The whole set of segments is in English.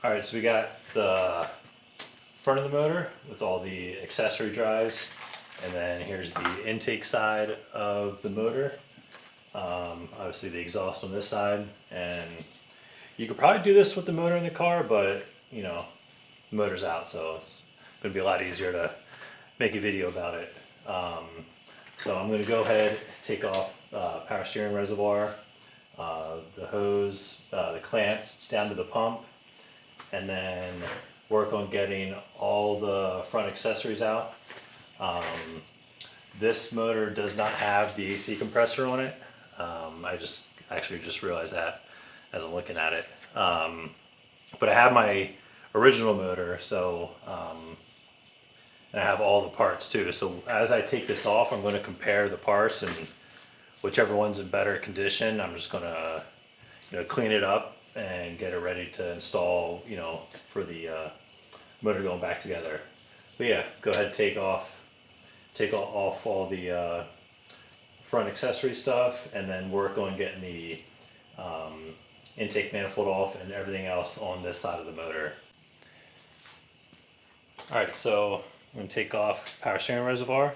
Alright, so we got the front of the motor with all the accessory drives, and then here's the intake side of the motor. Obviously the exhaust on this side, and you could probably do this with the motor in the car, but you know, the motor's out, so it's going to be a lot easier to make a video about it. So I'm going to go ahead, take off power steering reservoir, the hose, the clamp down to the pump, and then work on getting all the front accessories out. This motor does not have the AC compressor on it. I actually just realized that as I'm looking at it. But I have my original motor, so and I have all the parts too. So as I take this off, I'm going to compare the parts, and whichever one's in better condition, I'm just going to clean it up and get it ready to install, for the motor going back together. But yeah, go ahead and take off all the front accessory stuff, and then work on getting the intake manifold off and everything else on this side of the motor. Alright, so I'm going to take off power steering reservoir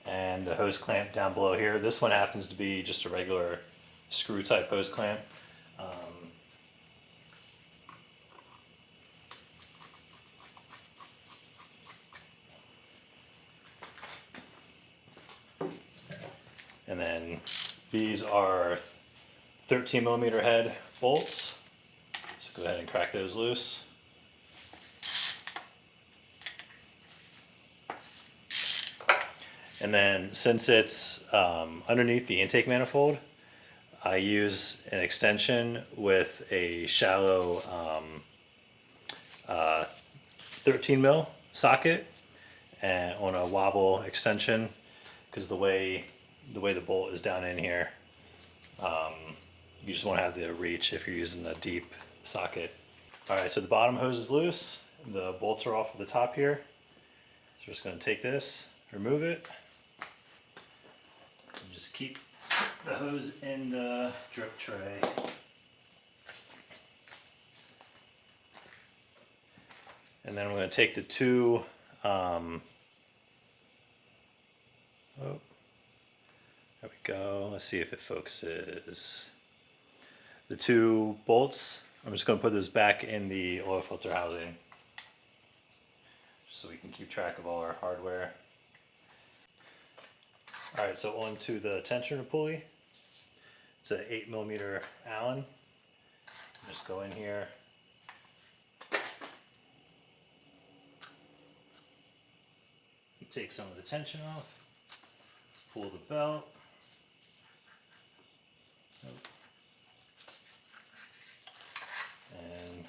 and the hose clamp down below here. This one happens to be just a regular screw type hose clamp. And then these are 13mm head bolts. So go ahead and crack those loose. And then since it's underneath the intake manifold, I use an extension with a shallow 13mm socket and on a wobble extension, because the way the bolt is down in here, you just want to have the reach if you're using a deep socket. Alright, so the bottom hose is loose, the bolts are off at the top here. So we're just going to take this, remove it, and just keep the hose in the drip tray. And then we're going to take the two there we go. Let's see if it focuses. The two bolts, I'm just going to put those back in the oil filter housing, just so we can keep track of all our hardware. Alright, so on to the tensioner pulley. It's an 8mm Allen. Just go in here. You take some of the tension off, pull the belt. And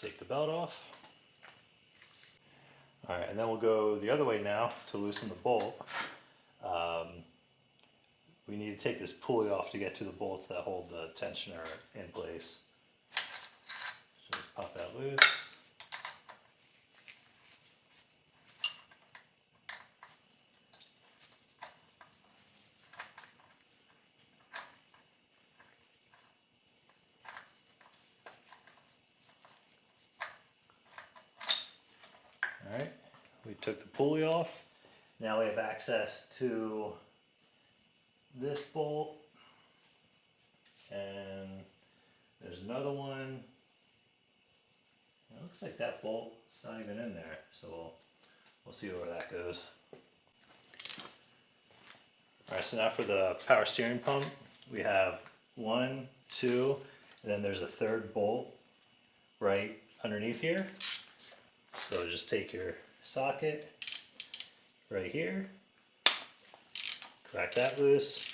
take the belt off. Alright, and then we'll go the other way now to loosen the bolt. We need to take this pulley off to get to the bolts that hold the tensioner in place. So just pop that loose. Alright, we took the pulley off. Now we have access to this bolt, and there's another one. It looks like that bolt's not even in there, so we'll see where that goes. Alright, so now for the power steering pump, we have 1, 2, and then there's a third bolt right underneath here. So just take your socket right here, crack that loose,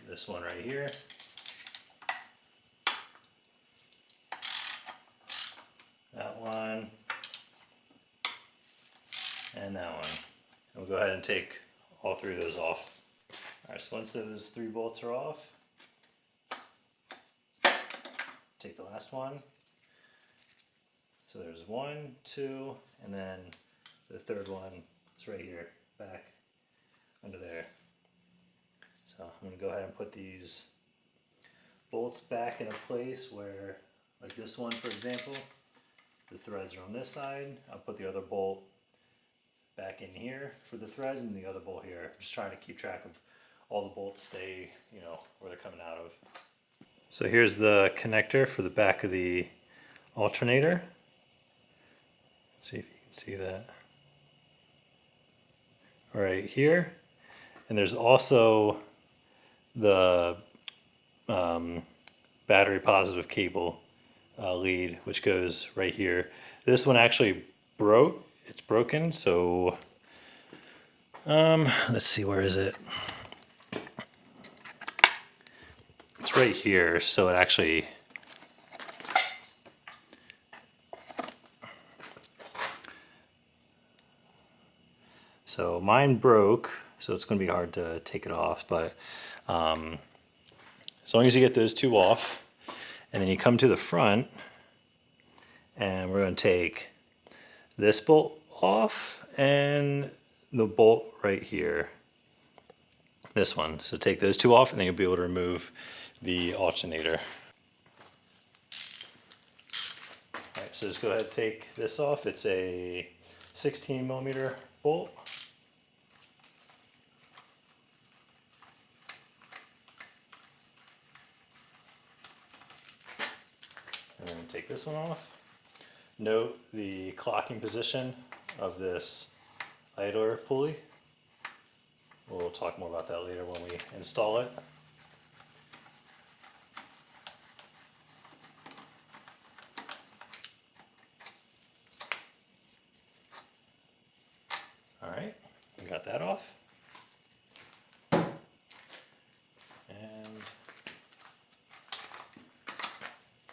this one right here, that one, and that one. And we'll go ahead and take all three of those off. Alright, so once those three bolts are off, take the last one. So there's 1, 2, and then the third one is right here, back under there. So I'm going to go ahead and put these bolts back in a place where, like this one for example, the threads are on this side. I'll put the other bolt back in here for the threads and the other bolt here. I'm just trying to keep track of all the bolts stay, you know, where they're coming out of. So here's the connector for the back of the alternator. Let's see if you can see that. Right here. And there's also the battery positive cable lead, which goes right here. This one actually broke. It's broken, so let's see, where is it? It's right here, so it actually so mine broke, so it's going to be hard to take it off, but as long as you get those two off, and then you come to the front, and we're going to take this bolt off and the bolt right here, this one. So take those two off, and then you'll be able to remove the alternator. Alright, so just go ahead and take this off. It's a 16mm bolt. And then take this one off. Note the clocking position of this idler pulley. We'll talk more about that later when we install it. Alright, we got that off. And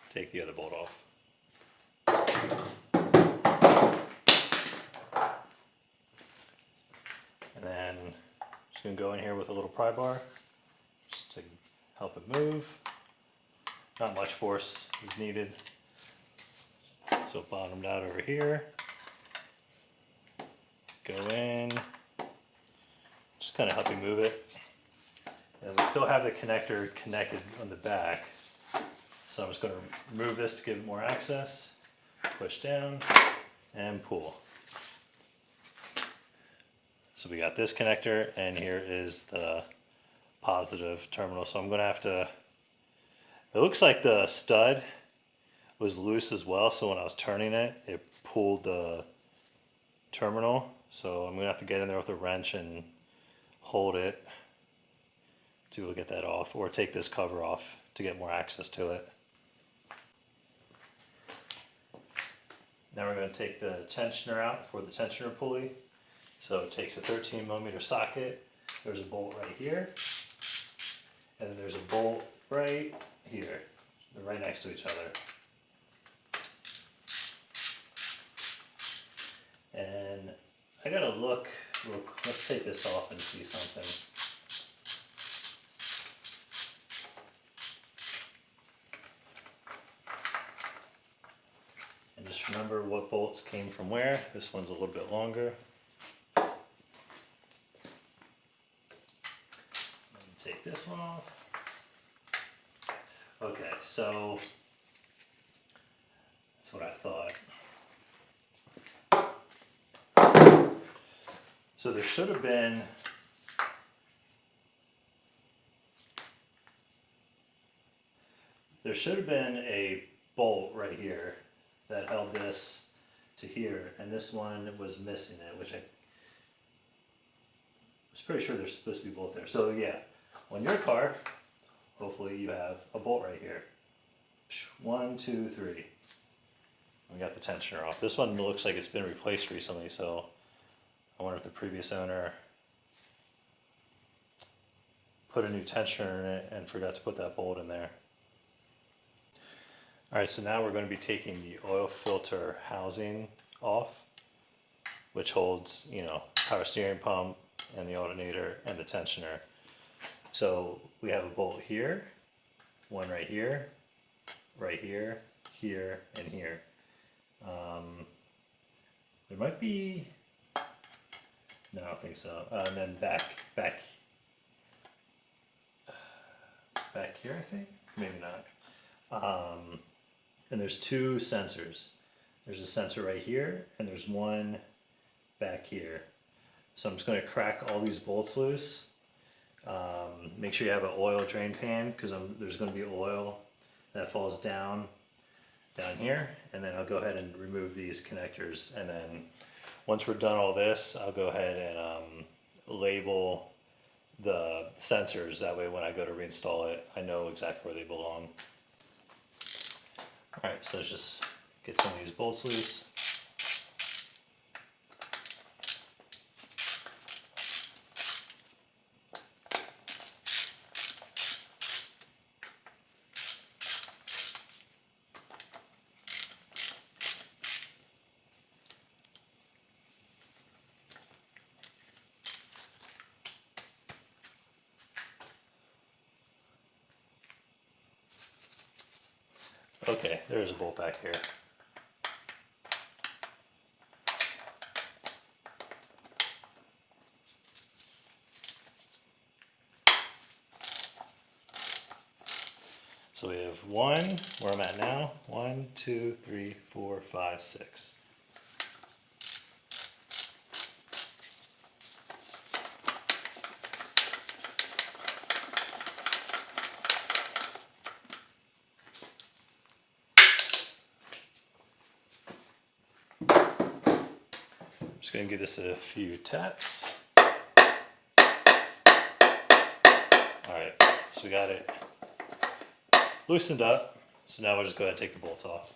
take the other bolt off. And then just going to go in here with a little pry bar just to help it move. Not much force is needed. So bottomed out over here. Go in, just kind of help you move it. And we still have the connector connected on the back. So I'm just going to remove this to give it more access. Push down and pull. So we got this connector, and here is the positive terminal. So I'm going to have to, it looks like the stud was loose as well, so when I was turning it, it pulled the terminal. So I'm going to have to get in there with a wrench and hold it to get that off, or take this cover off to get more access to it. Now we're going to take the tensioner out for the tensioner pulley. So it takes a 13mm socket. There's a bolt right here, and then there's a bolt right here. They're right next to each other. And I gotta look real quick. Let's take this off and see something. And just remember what bolts came from where. This one's a little bit longer. Take this one off. Okay, so that's what I thought. So there should have been a bolt right here that held this to here, and this one was missing it, which I was pretty sure there's supposed to be a bolt there. So yeah. On your car, hopefully you have a bolt right here. 1, 2, 3. We got the tensioner off. This one looks like it's been replaced recently, so I wonder if the previous owner put a new tensioner in it and forgot to put that bolt in there. Alright, so now we're going to be taking the oil filter housing off, which holds, you know, power steering pump and the alternator and the tensioner. So we have a bolt here, one right here, here, and here. There might be, no, I don't think so. And then back back here, I think, maybe not. And there's two sensors. There's a sensor right here, and there's one back here. So I'm just going to crack all these bolts loose. Make sure you have an oil drain pan, because there's going to be oil that falls down here, and then I'll go ahead and remove these connectors, and then once we're done all this, I'll go ahead and label the sensors. That way when I go to reinstall it, I know exactly where they belong. Alright, so let's just get some of these bolts loose. Okay, there's a bolt back here. So we have one, where I'm at now, 1, 2, 3, 4, 5, 6. Just going to give this a few taps. Alright, so we got it loosened up. So now we'll just go ahead and take the bolts off.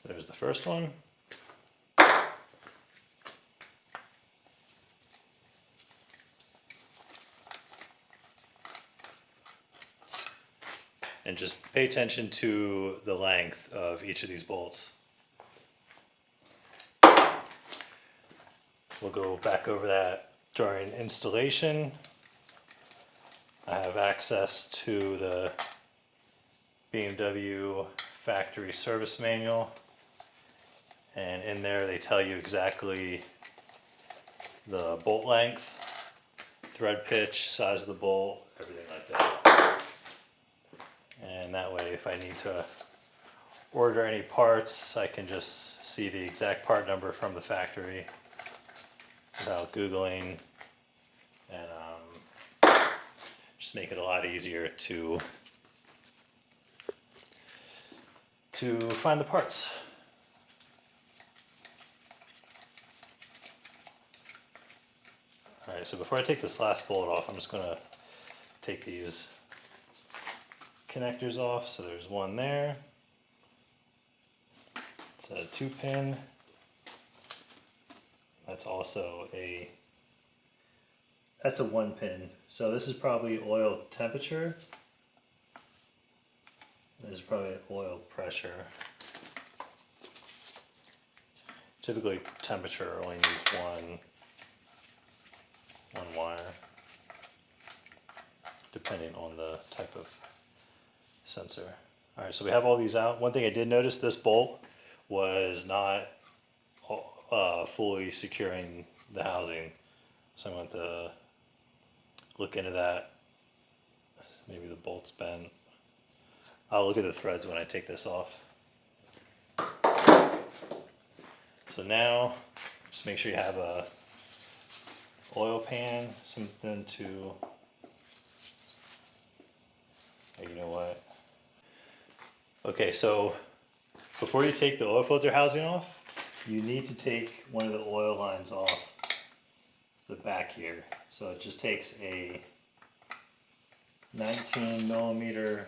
There's the first one. And just pay attention to the length of each of these bolts. We'll go back over that during installation. I have access to the BMW factory service manual. And in there they tell you exactly the bolt length, thread pitch, size of the bolt, everything like that. And that way if I need to order any parts, I can just see the exact part number from the factory without Googling, and just make it a lot easier to find the parts. Alright, so before I take this last bolt off, I'm just going to take these connectors off. So there's one there. It's a 2-pin. That's also that's a 1-pin. So this is probably oil temperature. This is probably oil pressure. Typically temperature only needs one wire, depending on the type of sensor. Alright, so we have all these out. One thing I did notice, this bolt was not fully securing the housing. So I want to look into that. Maybe the bolt's bent. I'll look at the threads when I take this off. So now, just make sure you have a oil pan, something to, you know what? Okay, so before you take the oil filter housing off, you need to take one of the oil lines off the back here. So it just takes a 19mm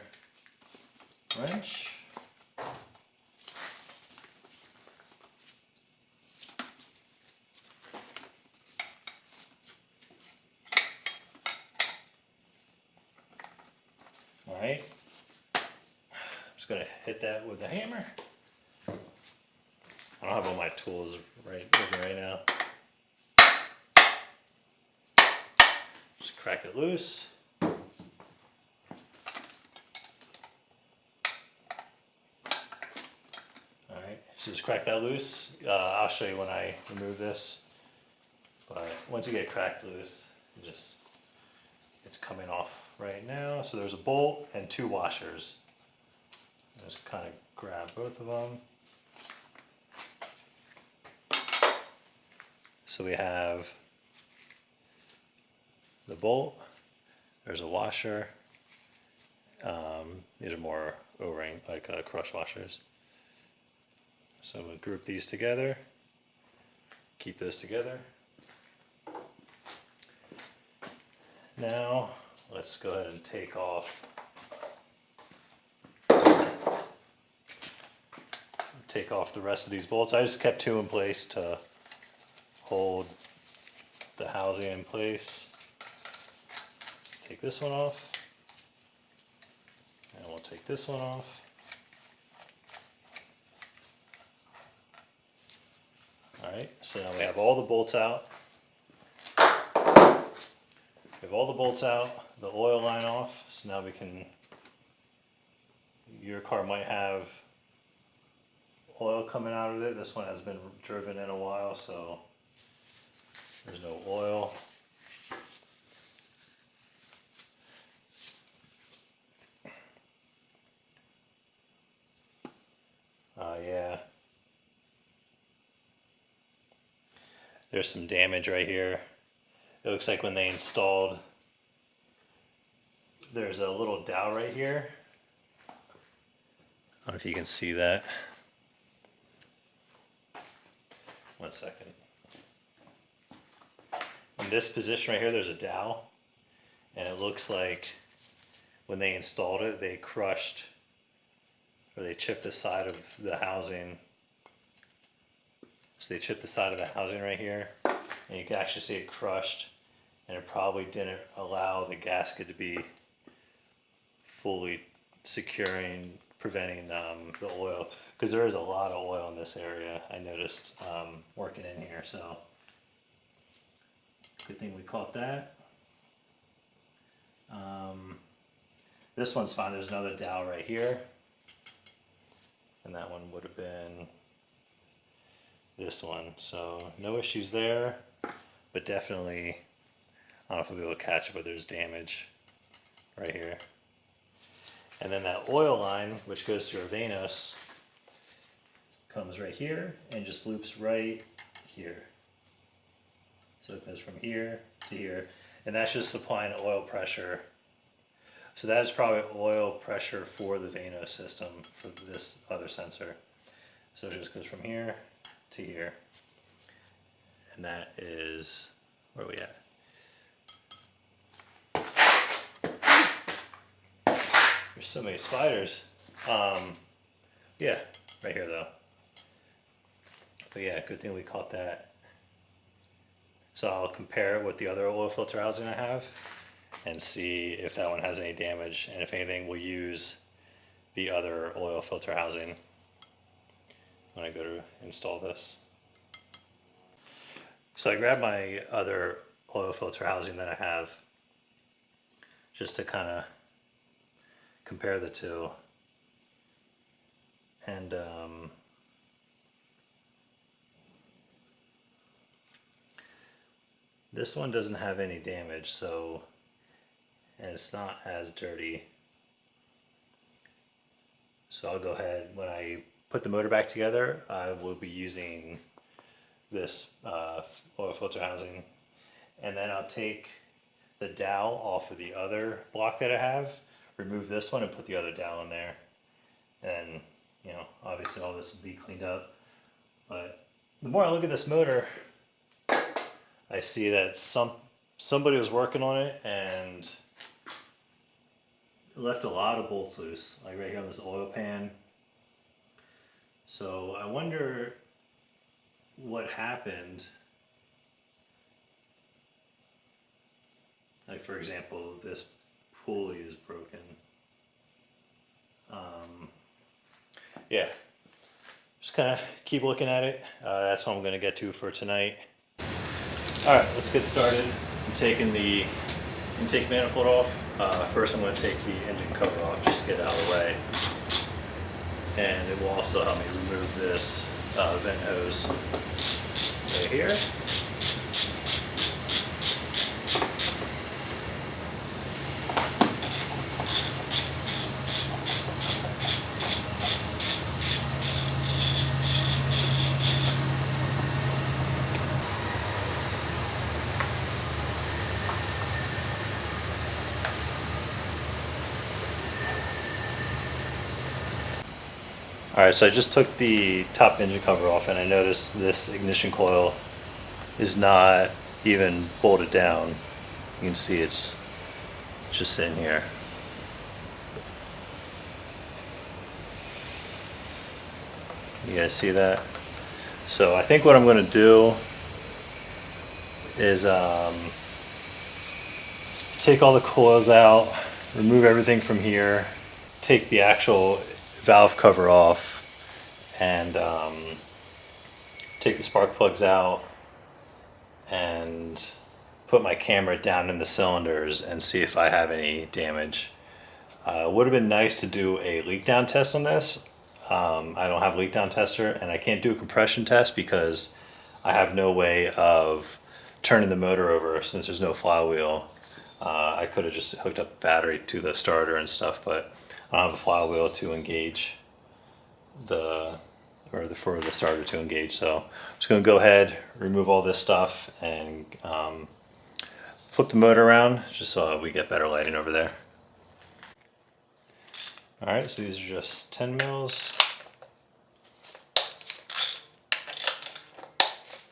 wrench. Alright. gonna hit that with a hammer. I don't have all my tools right now. Just crack it loose. Alright, so just crack that loose. I'll show you when I remove this. But once you get it cracked loose, it's coming off right now. So there's a bolt and 2 washers. Just kind of grab both of them. So we have the bolt, there's a washer. These are more O-ring, like crush washers. So I'm going to group these together, keep this together. Now let's go ahead and take off the rest of these bolts. I just kept 2 in place to hold the housing in place. Just take this one off, and we'll take this one off. Alright, so now we have all the bolts out. We have all the bolts out, the oil line off, so now we can, your car might have oil coming out of it. This one has been driven in a while, so there's no oil. Yeah. There's some damage right here. It looks like when they installed, there's a little dowel right here. I don't know if you can see that. One second. In this position right here, there's a dowel, and it looks like when they installed it, they crushed, or they chipped the side of the housing. So they chipped the side of the housing right here, and you can actually see it crushed, and it probably didn't allow the gasket to be fully securing, preventing the oil, because there is a lot of oil in this area. I noticed working in here, so good thing we caught that. This one's fine. There's another dowel right here, and that one would have been this one, so no issues there, but definitely, I don't know if we'll be able to catch it, but there's damage right here. And then that oil line, which goes through our VANOS, comes right here and just loops right here. So it goes from here to here, and that's just supplying oil pressure. So that is probably oil pressure for the VANOS system for this other sensor. So it just goes from here to here, and that is, where are we at? There's so many spiders. Yeah, right here though. But yeah, good thing we caught that. So I'll compare it with the other oil filter housing I have and see if that one has any damage, and if anything, we'll use the other oil filter housing when I go to install this. So I grabbed my other oil filter housing that I have just to kind of compare the two, and this one doesn't have any damage, so, and it's not as dirty. So I'll go ahead, when I put the motor back together, I will be using this oil filter housing, and then I'll take the dowel off of the other block that I have, remove this one and put the other dowel in there, and you know, obviously all this will be cleaned up. But the more I look at this motor, I see that somebody was working on it and left a lot of bolts loose, like right here on this oil pan. So I wonder what happened. Like, for example, this pulley is broken. yeah, just kind of keep looking at it. That's what I'm going to get to for tonight. All right, let's get started. I'm taking the intake manifold off. First, I'm going to take the engine cover off, just to get it out of the way. And it will also help me remove this vent hose right here. Alright, so I just took the top engine cover off and I noticed this ignition coil is not even bolted down. You can see it's just sitting here. You guys see that? So I think what I'm going to do is take all the coils out, remove everything from here, take the actual valve cover off, and take the spark plugs out and put my camera down in the cylinders and see if I have any damage. Would have been nice to do a leak down test on this. I don't have a leak down tester, and I can't do a compression test because I have no way of turning the motor over since there's no flywheel. I could have just hooked up a battery to the starter and stuff, but I don't have a flywheel to engage for the starter to engage. So I'm just going to go ahead, remove all this stuff, and flip the motor around just so we get better lighting over there. Alright, so these are just 10 mils.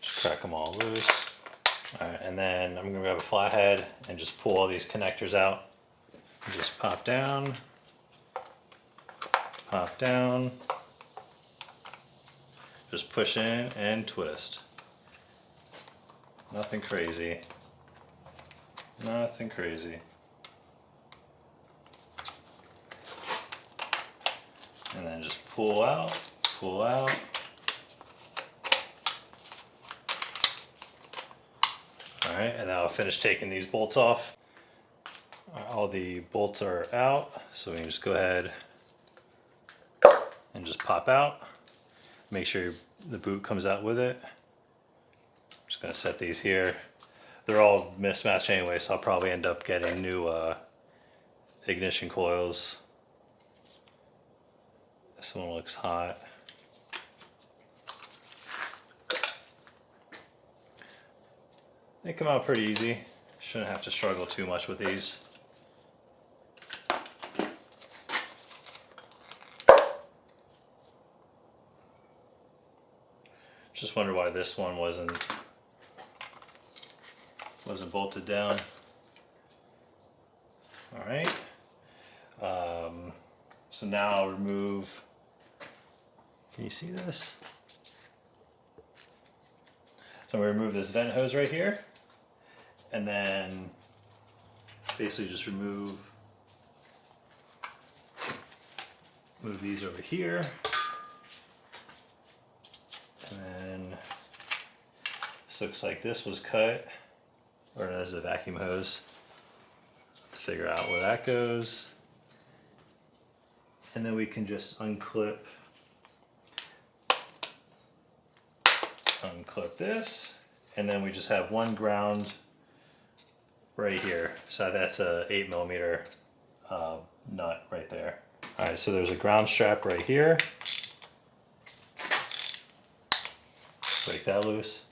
Just crack them all loose. Alright, and then I'm going to grab a flathead and just pull all these connectors out. Just pop down. Pop down, just push in and twist. Nothing crazy. Nothing crazy. And then just pull out, pull out. Alright, and now I'll finish taking these bolts off. All the bolts are out, so we can just go ahead and just pop out. Make sure the boot comes out with it. I'm just going to set these here. They're all mismatched anyway, so I'll probably end up getting new ignition coils. This one looks hot. They come out pretty easy. Shouldn't have to struggle too much with these. Just wonder why this one wasn't bolted down. All right. So now I'll remove. Can you see this? So I'm going to remove this vent hose right here, and then basically just move these over here. And then this looks like this was cut, or as a vacuum hose, to figure out where that goes. And then we can just unclip this, and then we just have one ground right here. So that's a 8mm nut right there. All right, so there's a ground strap right here. Break that loose.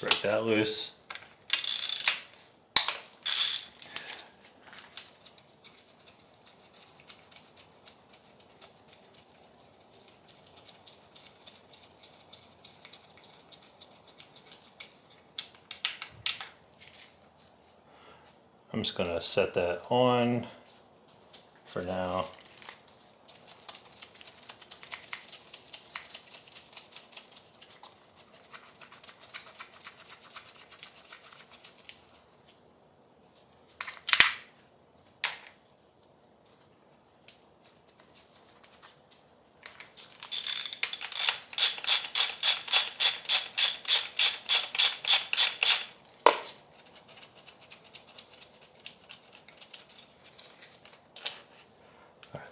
Break that loose. I'm just going to set that on for now.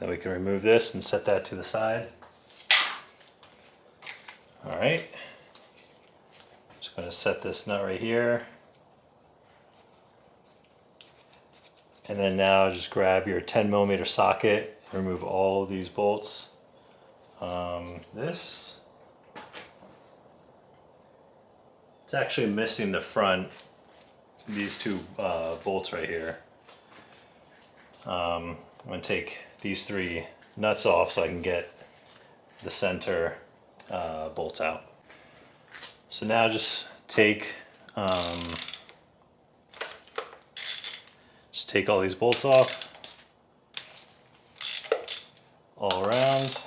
Then we can remove this and set that to the side. All right. Just going to set this nut right here. And then now just grab your 10mm socket and remove all of these bolts. It's actually missing the front, these two bolts right here. I'm going to take these 3 nuts off so I can get the center bolts out. So now just take all these bolts off all around.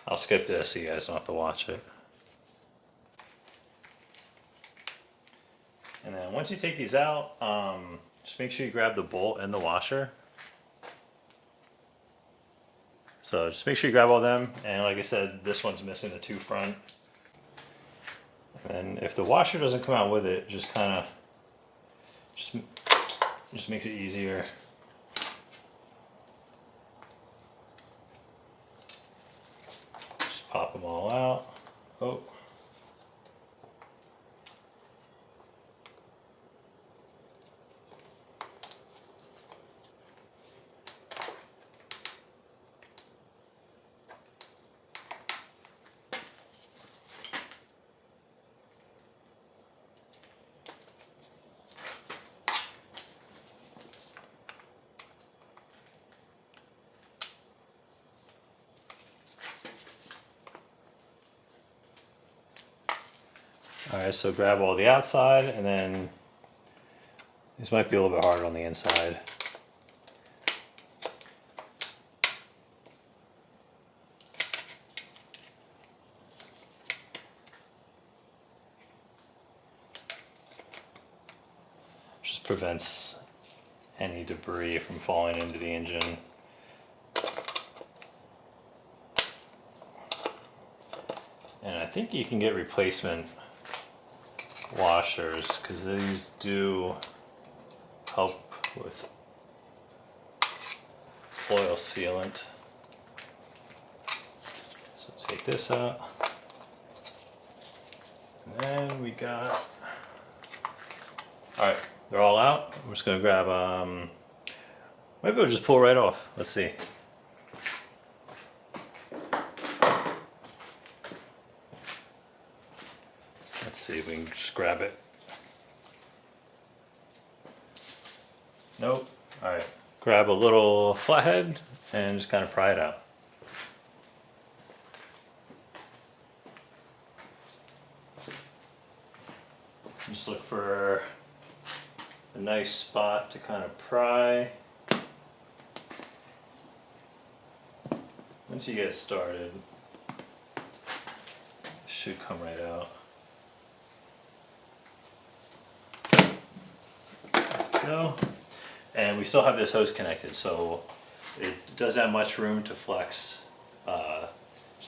I'll skip this so you guys don't have to watch it. And then once you take these out, just make sure you grab the bolt and the washer. So just make sure you grab all them, and like I said, this one's missing the 2 front. And then if the washer doesn't come out with it, just kind of just makes it easier. Just pop them all out. Oh. Alright, so grab all the outside, and then this might be a little bit harder on the inside. Just prevents any debris from falling into the engine. And I think you can get replacement washers because these do help with oil sealant. So take this out, and then we got, alright, they're all out. I'm just going to grab, maybe we'll just pull right off. Let's see. Let's see if we can just grab it. Nope. Alright. Grab a little flathead and just kind of pry it out. Just look for a nice spot to kind of pry. Once you get started, it should come right out. Go. And we still have this hose connected, so it doesn't have much room to flex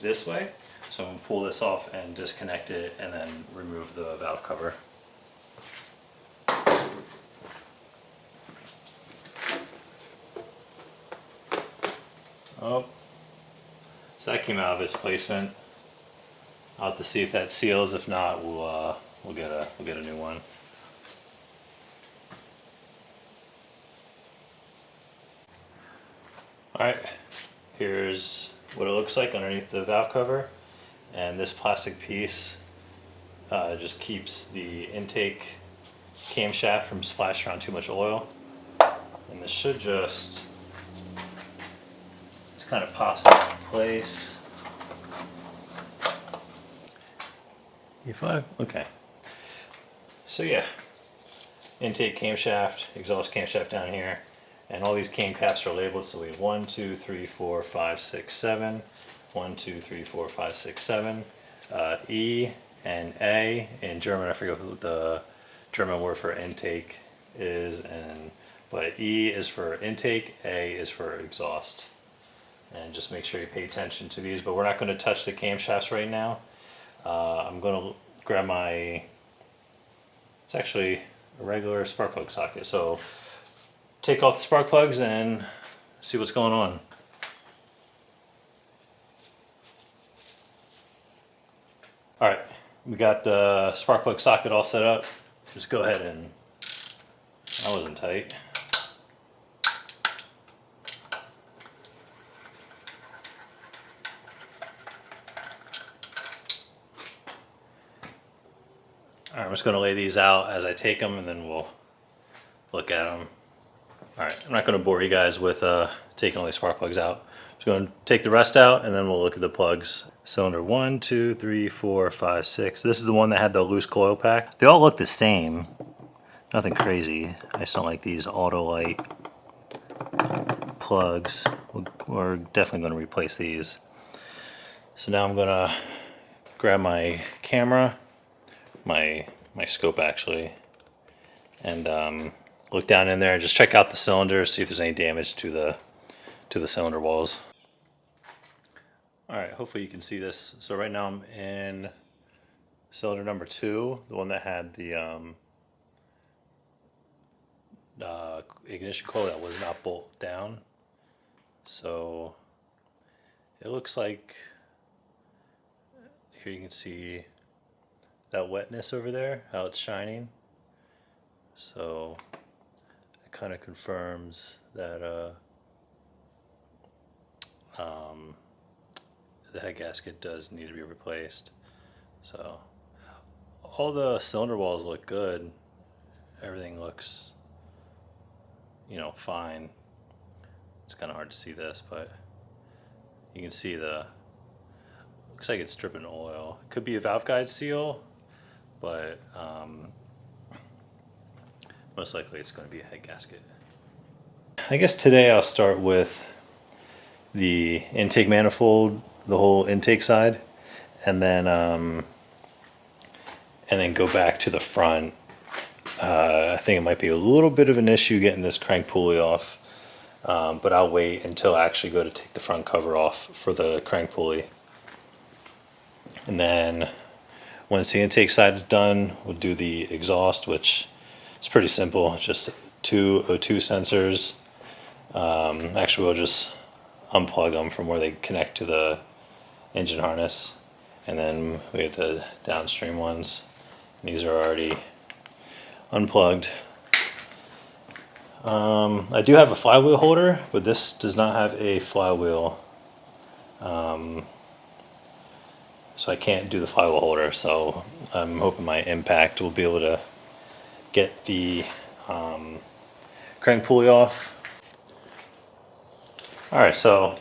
this way. So I'm going to pull this off and disconnect it and then remove the valve cover. Oh, so that came out of its placement. I'll have to see if that seals. If not, we'll get a new one. Alright, here's what it looks like underneath the valve cover, and this plastic piece just keeps the intake camshaft from splashing around too much oil, and this should just kind of pops into place. E5? Okay. So yeah, intake camshaft, exhaust camshaft down here. And all these cam caps are labeled, so we have 1, 2, 3, 4, 5, 6, 7. 1, 2, 3, 4, 5, 6, 7. E and A in German. I forget what the German word for intake is, but E is for intake, A is for exhaust. And just make sure you pay attention to these. But we're not going to touch the camshafts right now. I'm going to grab my. It's actually a regular spark plug socket. So take off the spark plugs and see what's going on. Alright, we got the spark plug socket all set up. Just go ahead and, that wasn't tight. Alright, I'm just going to lay these out as I take them and then we'll look at them. Alright, I'm not going to bore you guys with taking all these spark plugs out. I'm just going to take the rest out and then we'll look at the plugs. Cylinder 1, 2, 3, 4, 5, 6. This is the one that had the loose coil pack. They all look the same. Nothing crazy. I just don't like these Autolite plugs. We're definitely going to replace these. So now I'm going to grab my camera, my scope actually, and look down in there and just check out the cylinder, see if there's any damage to the cylinder walls. Alright, hopefully you can see this. So right now I'm in cylinder number 2, the one that had the ignition coil that was not bolted down. So it looks like, here you can see that wetness over there, how it's shining. So it kind of confirms that the head gasket does need to be replaced. So all the cylinder walls look good. Everything looks, you know, fine. It's kind of hard to see this, but you can see looks like it's dripping oil. It could be a valve guide seal, but most likely it's going to be a head gasket. I guess today I'll start with the intake manifold, the whole intake side, and then go back to the front. I think it might be a little bit of an issue getting this crank pulley off, but I'll wait until I actually go to take the front cover off for the crank pulley. And then once the intake side is done, we'll do the exhaust, which is pretty simple. Just 2 O2 sensors. Actually, we'll just unplug them from where they connect to the engine harness. And then we have the downstream ones. These are already unplugged. I do have a flywheel holder, but this does not have a flywheel. So I can't do the flywheel holder, so I'm hoping my impact will be able to get the crank pulley off. Alright, so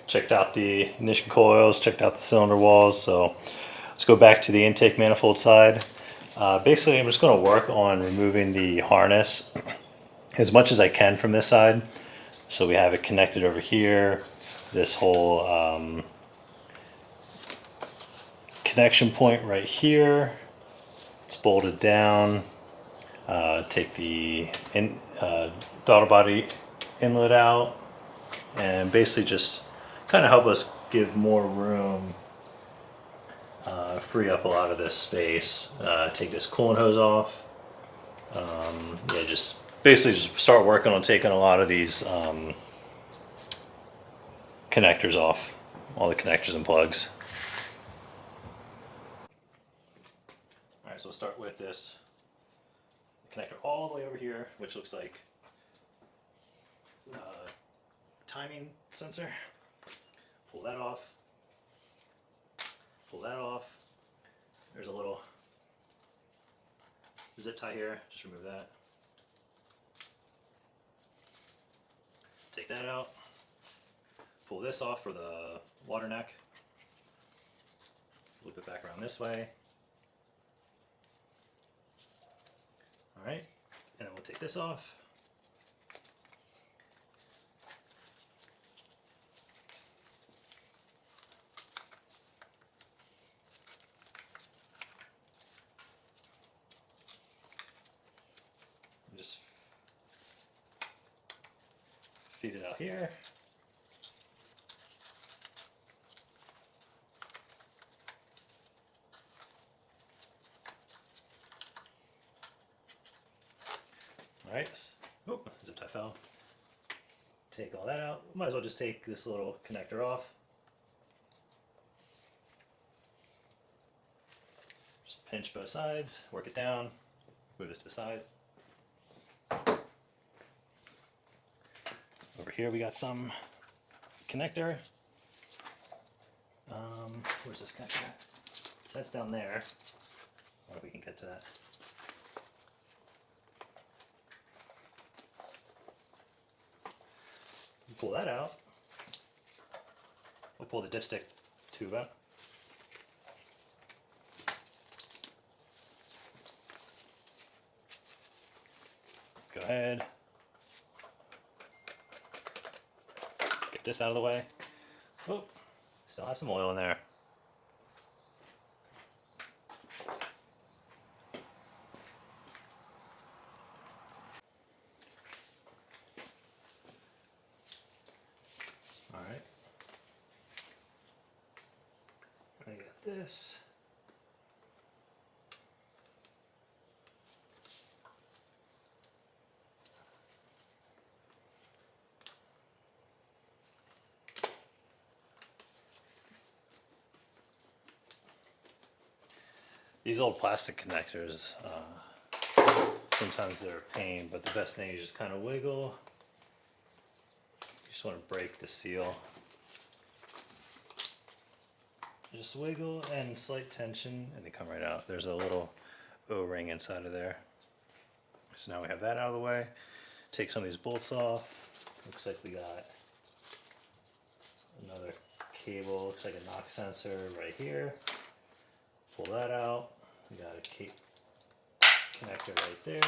checked out the ignition coils, checked out the cylinder walls, so let's go back to the intake manifold side. Basically I'm just going to work on removing the harness as much as I can from this side. So we have it connected over here, this whole connection point right here. It's bolted down. Take the throttle body inlet out, and basically just kind of help us give more room, free up a lot of this space. Take this coolant hose off. Yeah, just basically just start working on taking a lot of these connectors off, all the connectors and plugs. Alright, so we'll start with this connector all the way over here, which looks like timing sensor. Pull that off. Pull that off. There's a little zip tie here. Just remove that. Take that out. Pull this off for the water neck. Loop it back around this way. Alright, and then we'll take this off. And just feed it out here. Alright, Oh, zip tie fell. Take all that out. Might as well just take this little connector off. Just pinch both sides, work it down, move this to the side. Over here we got some connector. Where's this connector at? So that's down there. I wonder if we can get to that. Pull that out. We'll pull the dipstick tube out. Go ahead. Get this out of the way. Oh, still have some oil in there. All right. I got this. These old plastic connectors, sometimes they're a pain, but the best thing is just kind of wiggle. You just want to break the seal. Just wiggle and slight tension and they come right out. There's a little O-ring inside of there. So now we have that out of the way. Take some of these bolts off. Looks like we got another cable, looks like a knock sensor right here. Pull that out. We got a connector right there.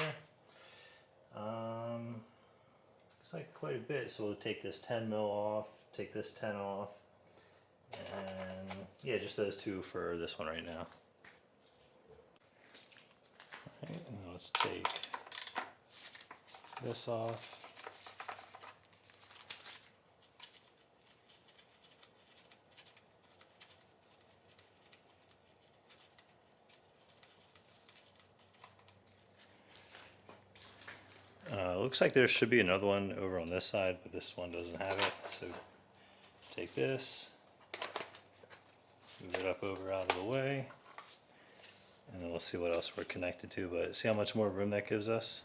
Looks like quite a bit, so we'll take this 10 mil off, take this 10 off, and yeah, just those two for this one right now. Alright, and then let's take this off. Looks like there should be another one over on this side, but this one doesn't have it. So take this, move it up over out of the way, and then we'll see what else we're connected to. But see how much more room that gives us?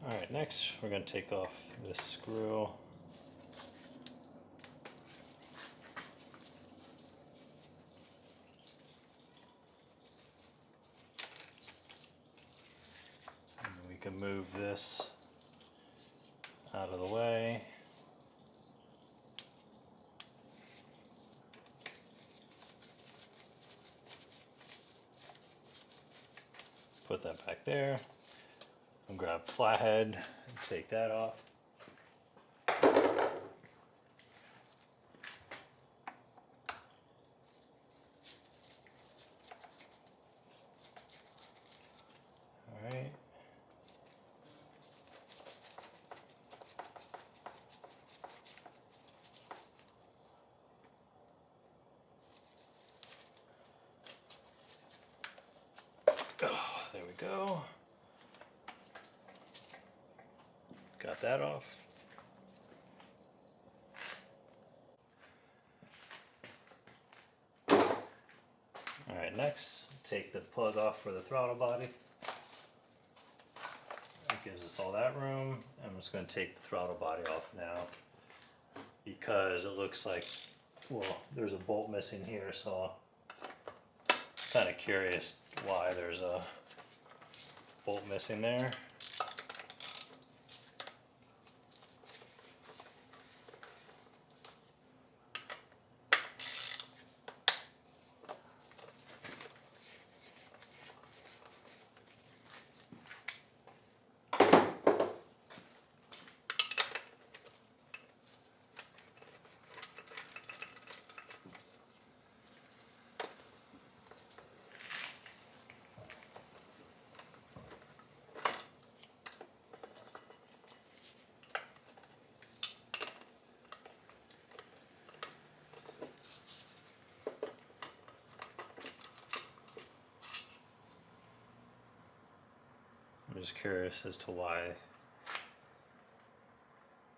Alright, next we're going to take off this screw. Can move this out of the way. Put that back there. And grab flathead and take that off. Alright. Oh, there we go. Got that off. Alright, next, take the plug off for the throttle body. That gives us all that room. I'm just going to take the throttle body off now because it looks like, well, there's a bolt missing here, so I'm kind of curious why there's a bolt missing there. I'm just curious as to why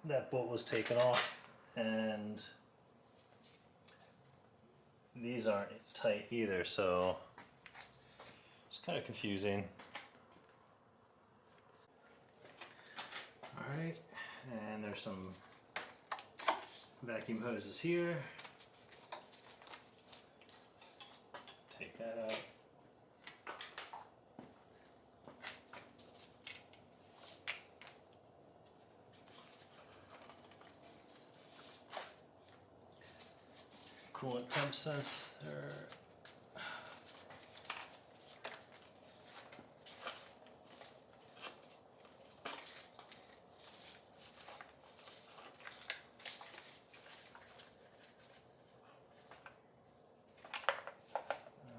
that bolt was taken off, and these aren't tight either, so it's kind of confusing. Alright, and there's some vacuum hoses here. Take that out. Coolant temp sensor.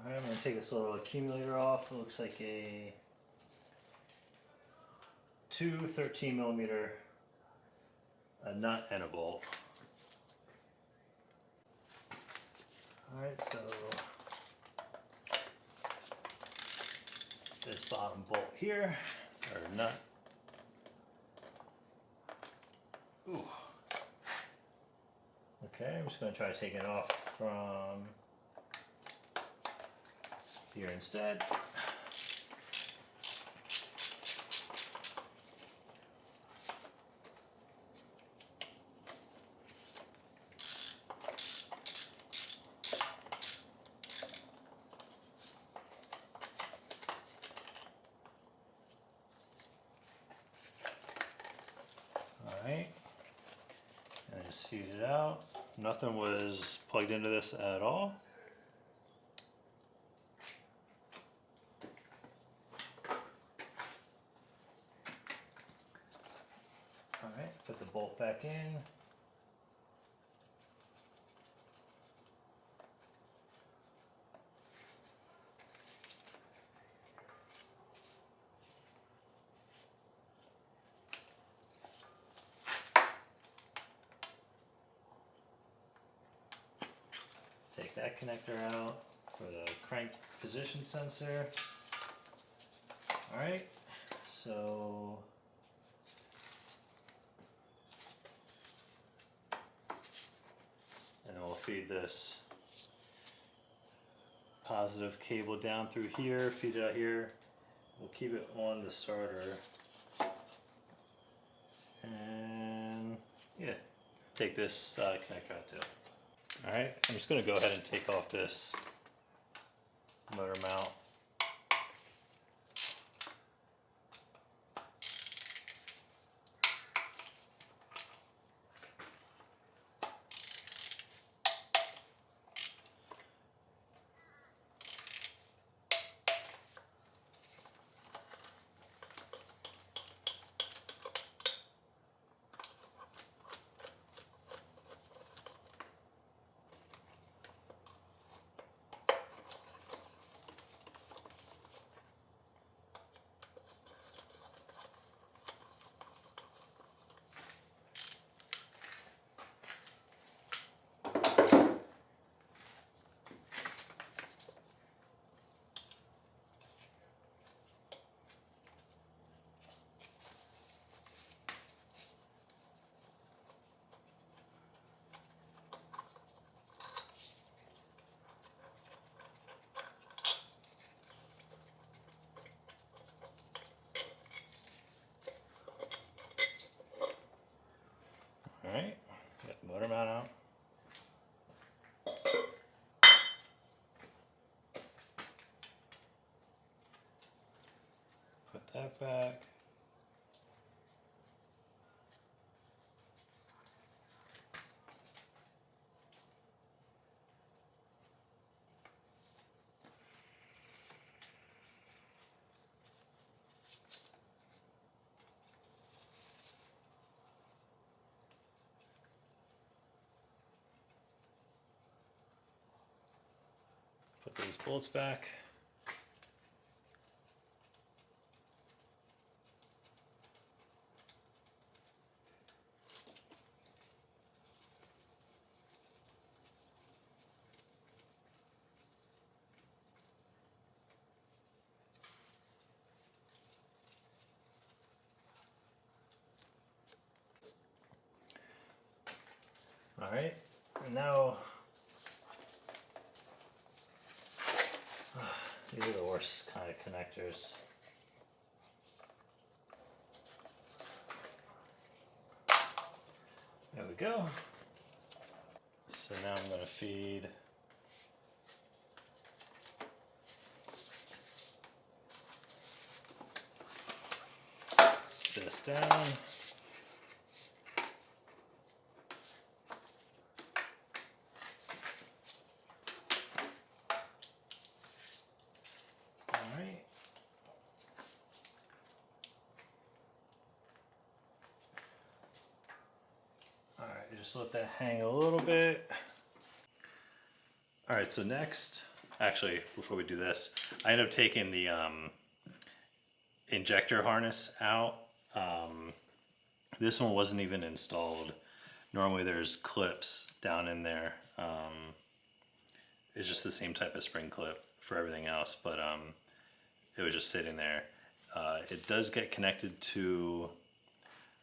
Alright, I'm going to take this little accumulator off. It looks like two 13mm nut and a bolt. Alright, so this bottom bolt here, or nut. Ooh. Okay, I'm just going to try taking it off from here instead. Alright, and I just feed it out. Nothing was plugged into this at all. Alright, put the bolt back in. Take that connector out for the crank position sensor. Alright, so and then we'll feed this positive cable down through here, feed it out here. We'll keep it on the starter. And yeah, take this connector out too. Alright, I'm just going to go ahead and take off this motor mount. Alright, got the motor mount out. Put that back. Put these bolts back. Alright, and now these are the worst kind of connectors. There we go. So now I'm going to feed this down. Alright. Alright, just let that hang a little bit. Alright, so next, actually, before we do this, I ended up taking the injector harness out. This one wasn't even installed. Normally there's clips down in there. It's just the same type of spring clip for everything else, but it was just sitting there. It does get connected to,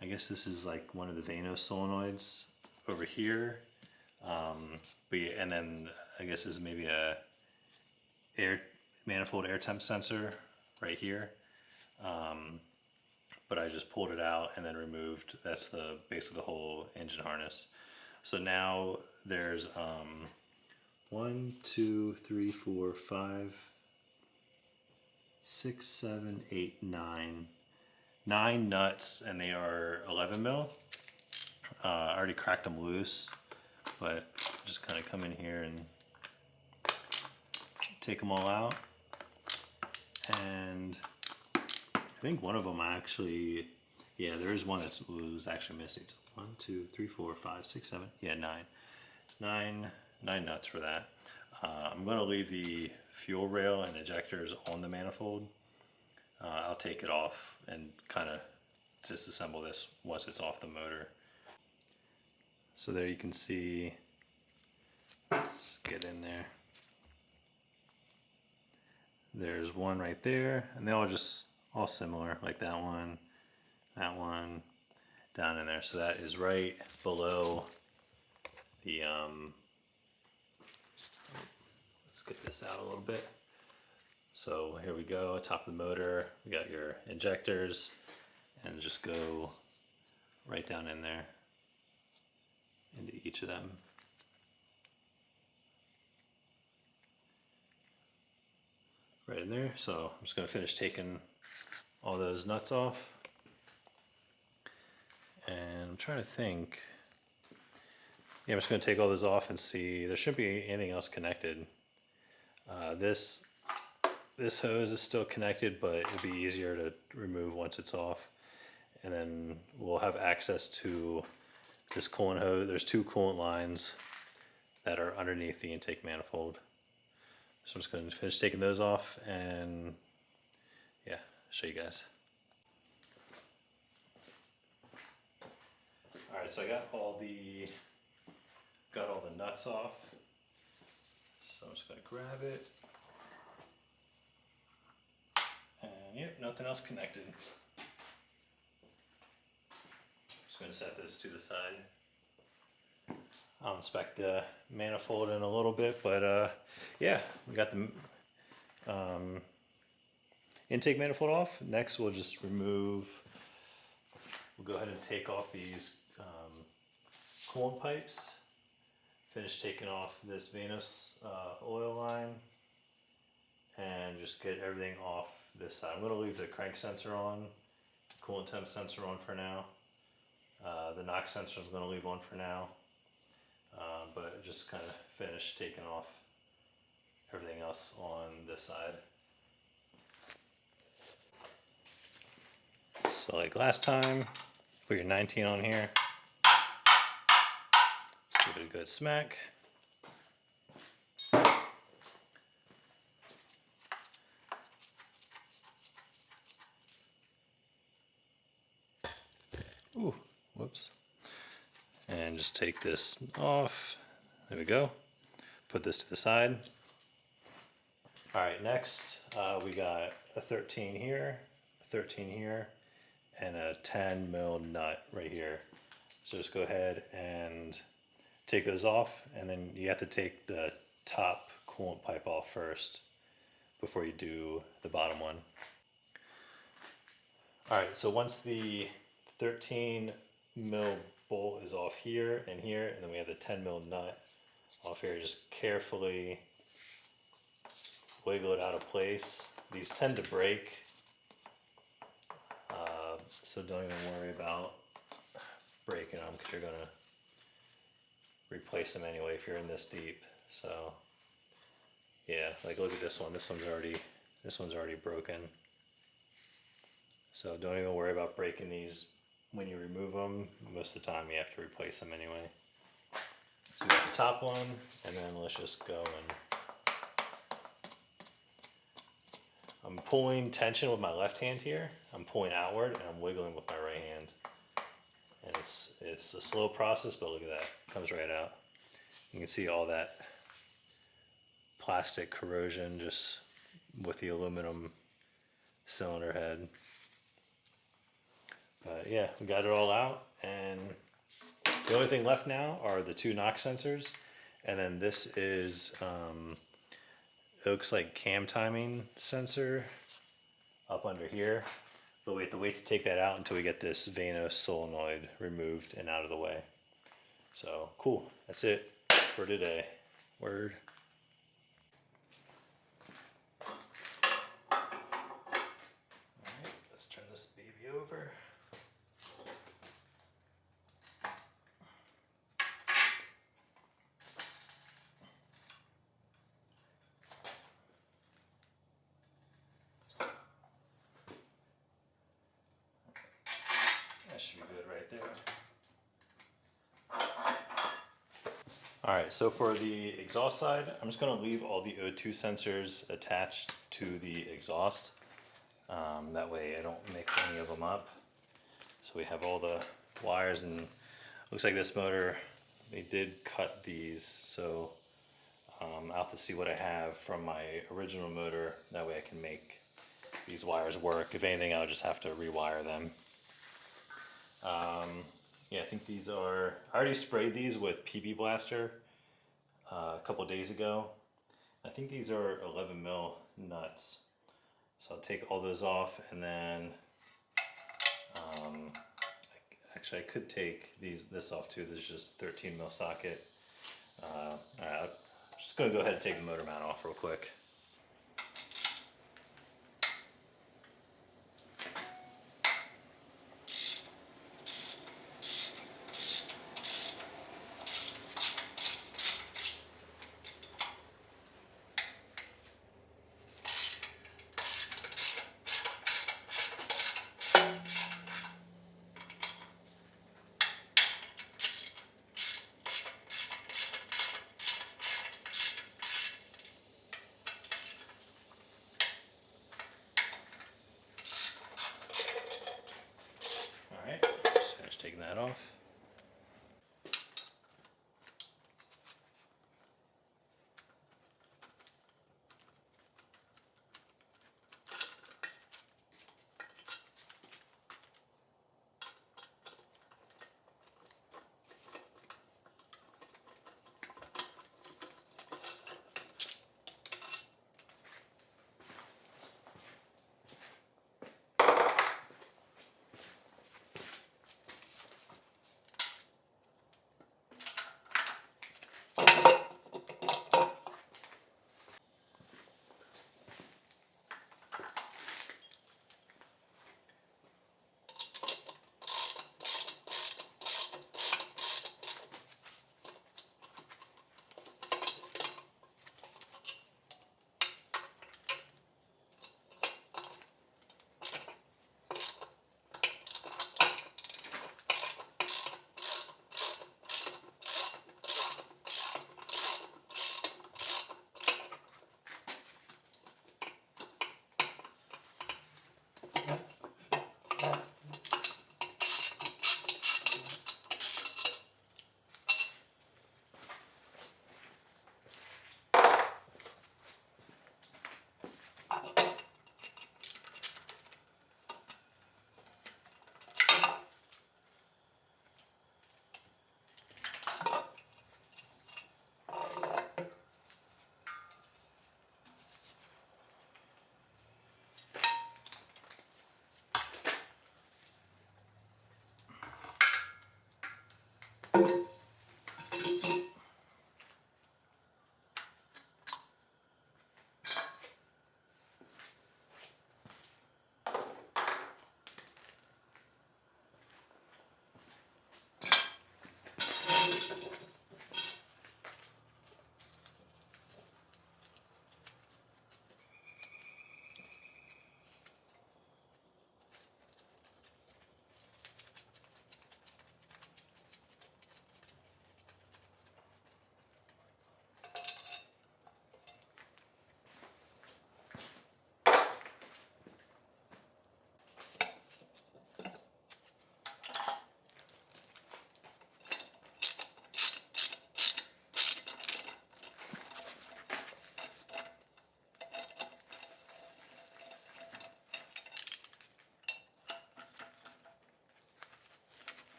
I guess this is like one of the VANOS solenoids over here. But yeah, and then I guess this is maybe a manifold air temp sensor right here. But I just pulled it out and then removed, that's the basically the whole engine harness. So now there's 1, 2, 3, 4, 5, 6, 7, 8, 9. 9 nuts, and they are 11 mil. I already cracked them loose, but just kind of come in here and take them all out. And I think one of them actually, yeah, there is one that was actually missing. So 1, 2, 3, 4, 5, 6, 7, yeah, 9 nuts for that. I'm going to leave the fuel rail and ejectors on the manifold. I'll take it off and kind of disassemble this once it's off the motor. So there you can see, let's get in there. There's one right there, and they all just all similar, like that one, down in there. So that is right below the, let's get this out a little bit. So here we go, top of the motor, we got your injectors, and just go right down in there into each of them. Right in there. So I'm just going to finish taking all those nuts off. And I'm trying to think. Yeah, I'm just going to take all those off and see. There shouldn't be anything else connected. This hose is still connected, but it'd be easier to remove once it's off. And then we'll have access to this coolant hose. There's 2 coolant lines that are underneath the intake manifold. So I'm just going to finish taking those off and yeah, show you guys. Alright, so I got all the nuts off. So I'm just going to grab it. And yep, nothing else connected. Just going to set this to the side. I'll inspect the manifold in a little bit, but yeah, we got the intake manifold off. Next we'll just we'll go ahead and take off these coolant pipes, finish taking off this VANOS oil line, and just get everything off this side. I'm going to leave the crank sensor on, coolant temp sensor on for now. The knock sensor I'm going to leave on for now. But just kind of finish taking off everything else on this side. So like last time, put your 19 on here. Just give it a good smack. Ooh, whoops. And just take this off. There we go. Put this to the side. Alright, next we got a 13 here, a 13 here, and a 10 mil nut right here. So just go ahead and take those off, and then you have to take the top coolant pipe off first before you do the bottom one. All right, so once the 13 mil bolt is off here, and then we have the 10 mil nut off here, just carefully wiggle it out of place. These tend to break, so don't even worry about breaking them, because you're gonna replace them anyway if you're in this deep. So yeah, like look at this one. This one's already broken. So don't even worry about breaking these when you remove them. Most of the time you have to replace them anyway. So we got the top one, and then let's just go and I'm pulling tension with my left hand here. I'm pulling outward and I'm wiggling with my right hand. And it's a slow process, but look at that. It comes right out. You can see all that plastic corrosion just with the aluminum cylinder head. But yeah, we got it all out, and the only thing left now are the two knock sensors, and then this is it looks like cam timing sensor up under here, but we have to wait to take that out until we get this VANOS solenoid removed and out of the way. So cool, that's it for today. Word. All right, let's turn this baby over. That should be good right there. Alright, so for the exhaust side, I'm just going to leave all the O2 sensors attached to the exhaust. That way I don't mix any of them up. So we have all the wires, and looks like this motor, they did cut these, so I'll have to see what I have from my original motor. That way I can make these wires work. If anything, I'll just have to rewire them. Yeah, I think these are, I already sprayed these with PB Blaster a couple days ago. I think these are 11 mil nuts. So I'll take all those off, and then actually I could take this off too. This is just 13 mil socket. Alright, I'm just going to go ahead and take the motor mount off real quick. Alright, just finished taking that off.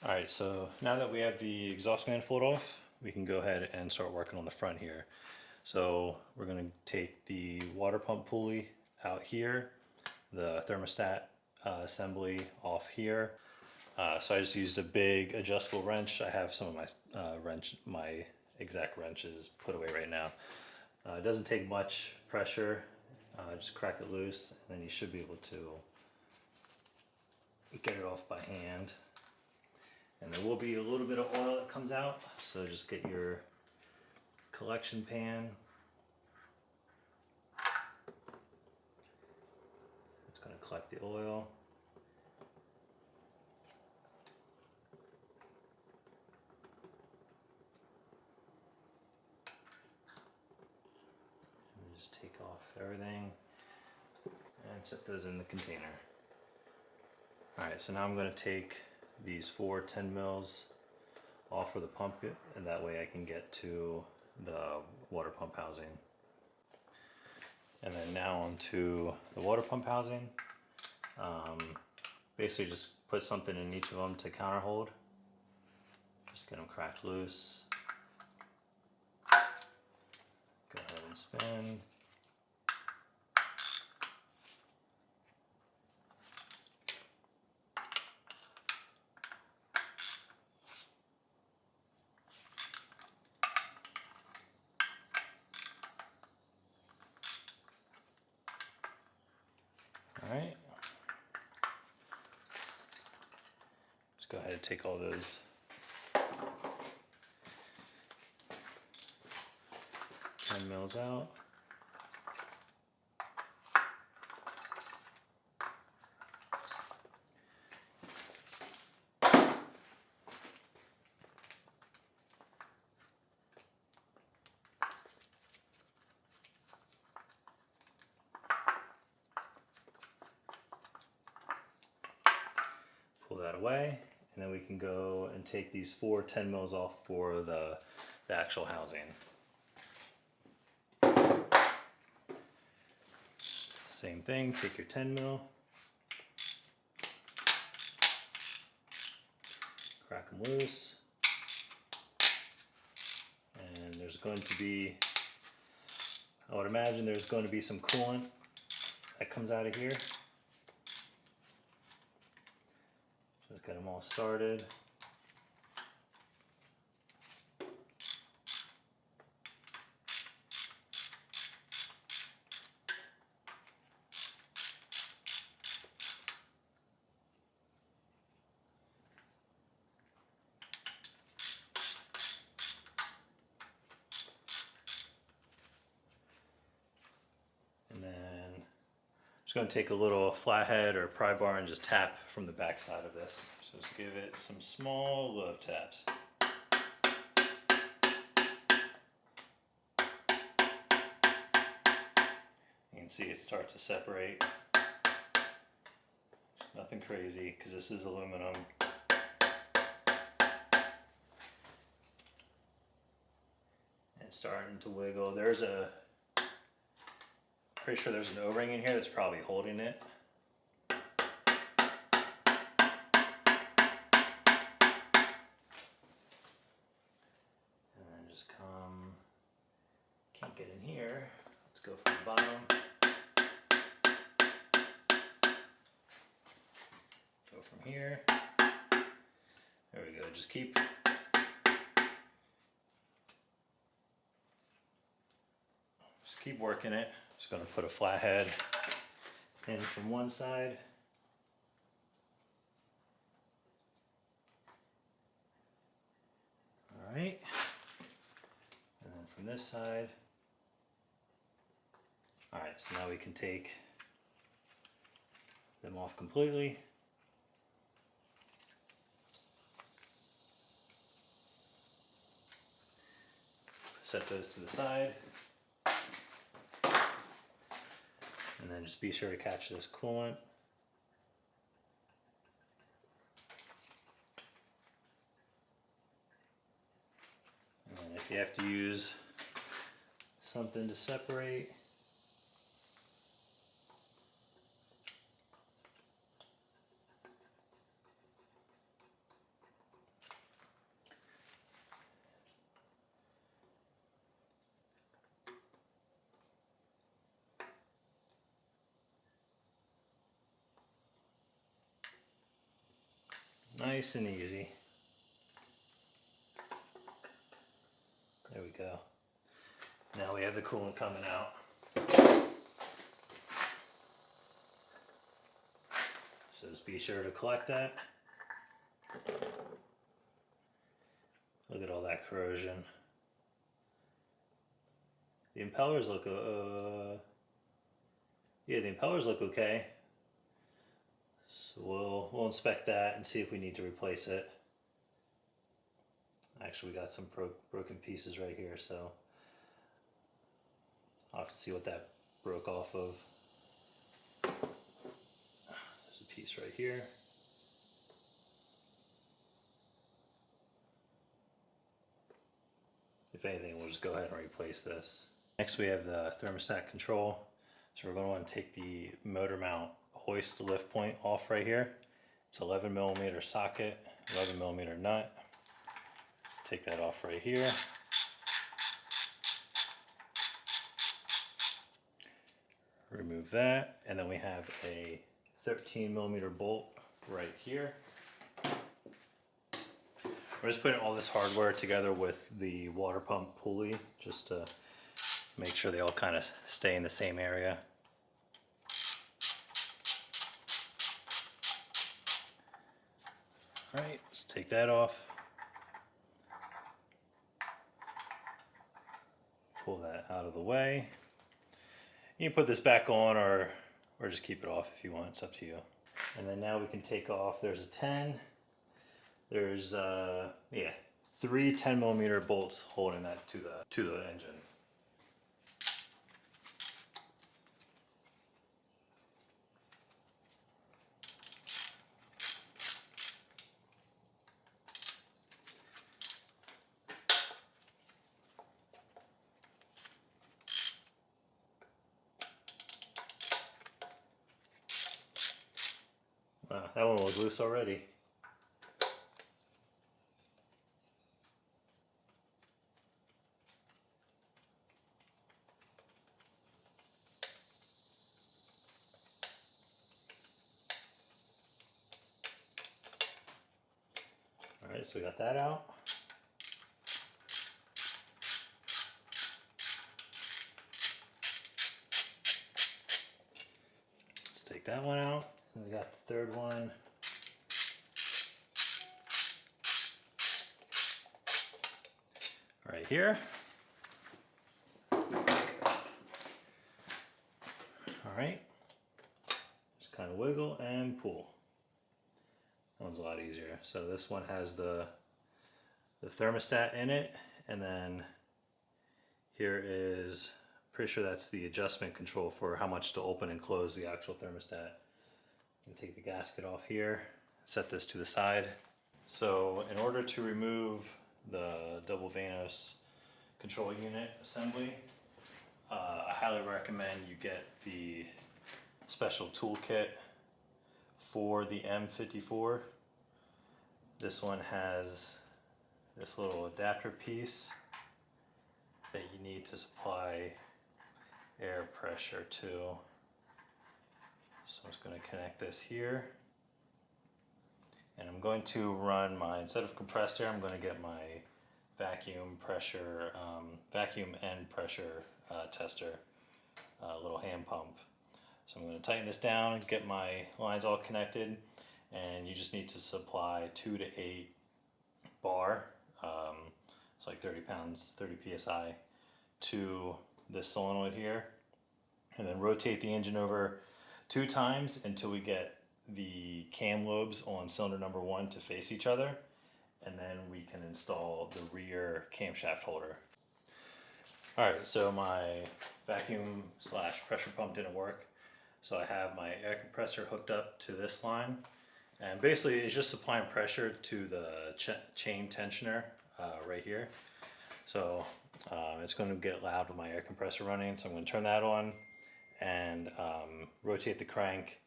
Alright, so now that we have the exhaust manifold off, we can go ahead and start working on the front here. So we're going to take the water pump pulley out here, the thermostat assembly off here. So I just used a big adjustable wrench. I have some of my exact wrenches put away right now. It doesn't take much pressure, just crack it loose, and then you should be able to get it off by hand. And there will be a little bit of oil that comes out, so just get your collection pan. It's going to collect the oil. And just take off everything and set those in the container. Alright, so now I'm going to take these 4 10 mils off of the pump, and that way I can get to the water pump housing. And then now onto the water pump housing. Basically just put something in each of them to counter hold. Just get them cracked loose. Go ahead and spin. Alright, just go ahead and take all those 10 mils out. Pull that away, and then we can go and take these 4 10 mils off for the actual housing. Same thing, take your 10 mil, crack them loose, and there's going to be, I would imagine there's going to be some coolant that comes out of here. Just get them all started. And then I'm just going to take a little flathead or pry bar and just tap from the back side of this. So just give it some small love taps. You can see it start to separate. Nothing crazy because this is aluminum. And it's starting to wiggle. Pretty sure there's an O-ring in here that's probably holding it. And then just can't get in here. Let's go from the bottom. Go from here. There we go. Just keep working it. Just going to put a flathead in from one side. All right. And then from this side. All right, so now we can take them off completely. Set those to the side. And then just be sure to catch this coolant. And then if you have to use something to separate, Nice and easy. There we go. Now we have the coolant coming out. So just be sure to collect that. Look at all that corrosion. The impellers look, yeah, the impellers look okay. So we'll inspect that and see if we need to replace it. Actually, we got some broken pieces right here, so I'll have to see what that broke off of. There's a piece right here. If anything, we'll just go ahead and replace this. Next we have the thermostat control. So we're going to want to take the motor mount hoist lift point off right here. It's 11mm socket, 11mm nut. Take that off right here. Remove that, and then we have a 13mm bolt right here. We're just putting all this hardware together with the water pump pulley just to make sure they all kind of stay in the same area. Alright, let's take that off. Pull that out of the way. You can put this back on or just keep it off if you want, it's up to you. And then now we can take off, there's a 10. There's 3 10mm bolts holding that to the engine. Wow, that one was loose already. Alright, so we got that out. Let's take that one out. And we got the third one. Right here. Alright. Just kind of wiggle and pull. That one's a lot easier. So this one has the thermostat in it, and then here is, pretty sure that's the adjustment control for how much to open and close the actual thermostat. I'm gonna take the gasket off here, set this to the side. So in order to remove the double VANOS control unit assembly, I highly recommend you get the special toolkit for the M54. This one has this little adapter piece that you need to supply air pressure to. So I'm just going to connect this here, and I'm going to run my, instead of compressed air, I'm going to get my vacuum end pressure tester, little hand pump. So I'm going to tighten this down and get my lines all connected, and you just need to supply 2 to 8 bar, it's like 30 pounds, 30 psi, to this solenoid here, and then rotate the engine over 2 times until we get the cam lobes on cylinder number 1 to face each other, and then we can install the rear camshaft holder. Alright, so my vacuum / pressure pump didn't work, so I have my air compressor hooked up to this line, and basically it's just supplying pressure to the chain tensioner right here. So it's going to get loud with my air compressor running, so I'm going to turn that on and rotate the crank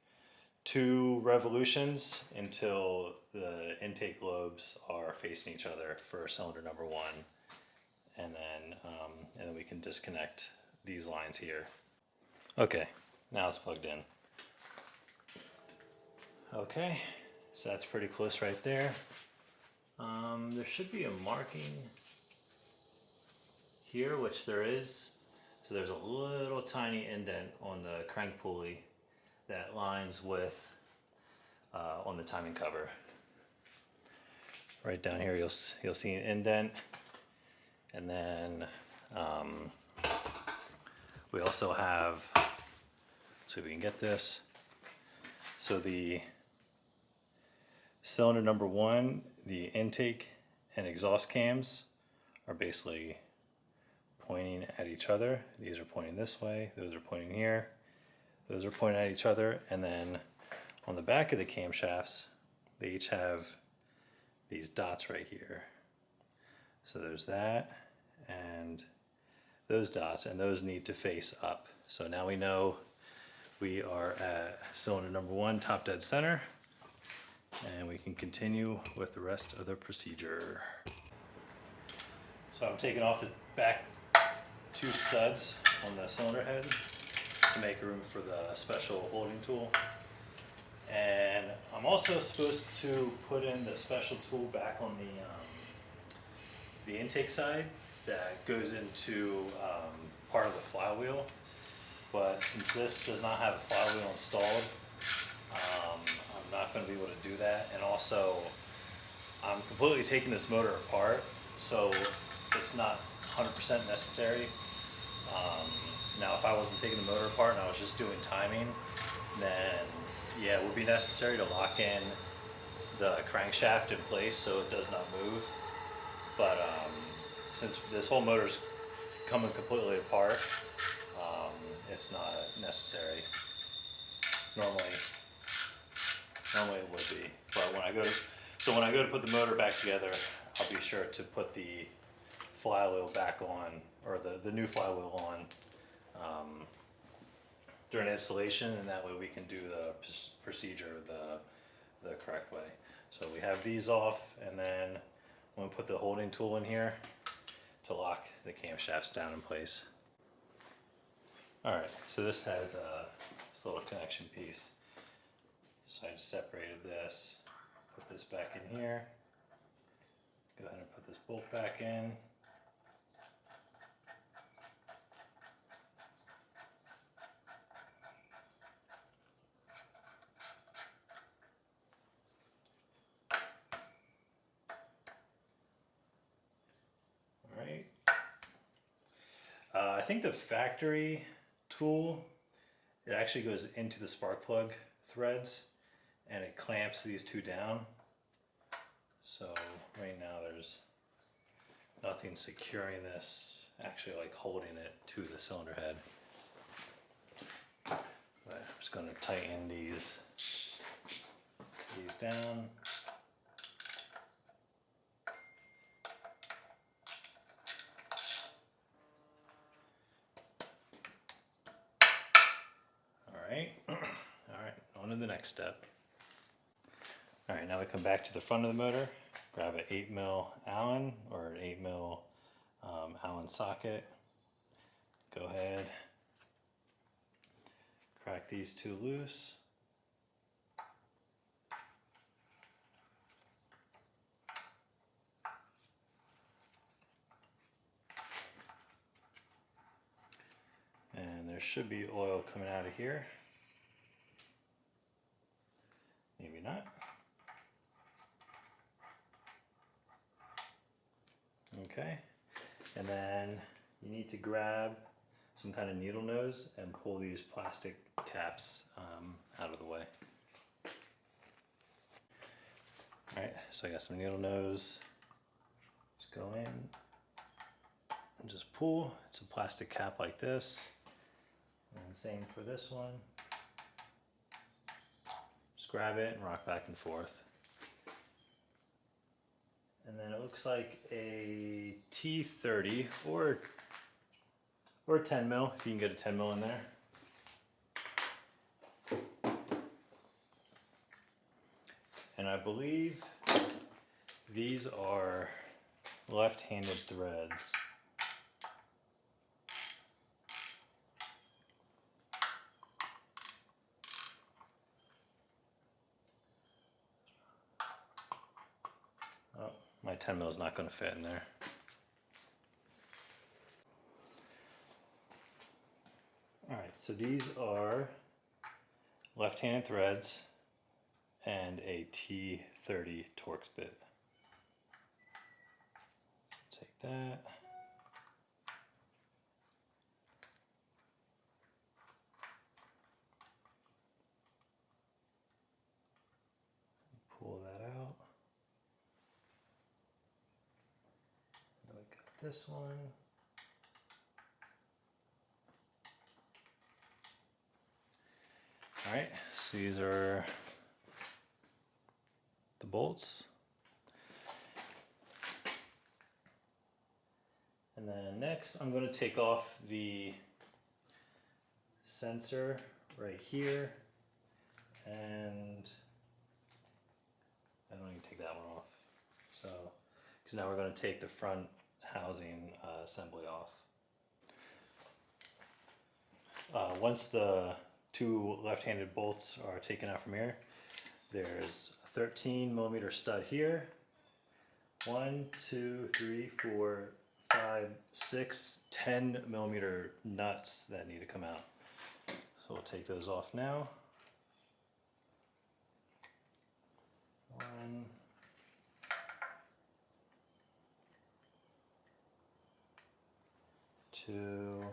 2 revolutions until the intake lobes are facing each other for cylinder number 1, and then we can disconnect these lines here. Okay, now it's plugged in. Okay, So that's pretty close right there. There should be a marking here, which there is. So there's a little tiny indent on the crank pulley that lines with on the timing cover. Right down here you'll see an indent, and then we also have, so we can get this, so the cylinder number 1, the intake and exhaust cams are basically pointing at each other. These are pointing this way, those are pointing here, those are pointing at each other, and then on the back of the camshafts they each have these dots right here. So there's that and those dots, and those need to face up. So now we know we are at cylinder number 1, top dead center, and we can continue with the rest of the procedure. So I'm taking off the back 2 studs on the cylinder head to make room for the special holding tool. And I'm also supposed to put in the special tool back on the intake side that goes into part of the flywheel. But since this does not have a flywheel installed, I'm not going to be able to do that. And also, I'm completely taking this motor apart, so it's not 100% necessary. Now, if I wasn't taking the motor apart and I was just doing timing, then yeah, it would be necessary to lock in the crankshaft in place so it does not move. But since this whole motor's coming completely apart, it's not necessary. Normally it would be. But when I go to put the motor back together, I'll be sure to put the flywheel back on, or the new flywheel on, during installation, and that way we can do the procedure the correct way. So we have these off, and then I'm going to put the holding tool in here to lock the camshafts down in place. Alright, so this has this little connection piece. So I just separated this, put this back in here, go ahead and put this bolt back in. Alright. I think the factory tool, it actually goes into the spark plug threads and it clamps these 2 down. So right now there's nothing securing this, actually like holding it to the cylinder head. But I'm just going to tighten these down. Alright, on to the next step. Alright, now we come back to the front of the motor, grab an 8mm Allen or an 8mm Allen socket. Go ahead, crack these 2 loose. And there should be oil coming out of here. Maybe not. Okay, and then you need to grab some kind of needle nose and pull these plastic caps out of the way. Alright, so I got some needle nose. Just go in and just pull. It's a plastic cap like this. And same for this one. Just grab it and rock back and forth. And then it looks like a T30 or 10mm, if you can get a 10mm in there. And I believe these are left-handed threads. 10 mil is not going to fit in there. Alright, so these are left-handed threads and a T30 Torx bit. Take that. Pull that out. Then we got this one. Alright, so these are the bolts. And then next I'm going to take off the sensor right here, and I don't even take that one off. So, because now we're going to take the front housing assembly off. Once the two left-handed bolts are taken out from here, there's a 13 millimeter stud here. 1, 2, 3, 4, 5, 6, 10 millimeter nuts that need to come out. So we'll take those off now. 1, 2,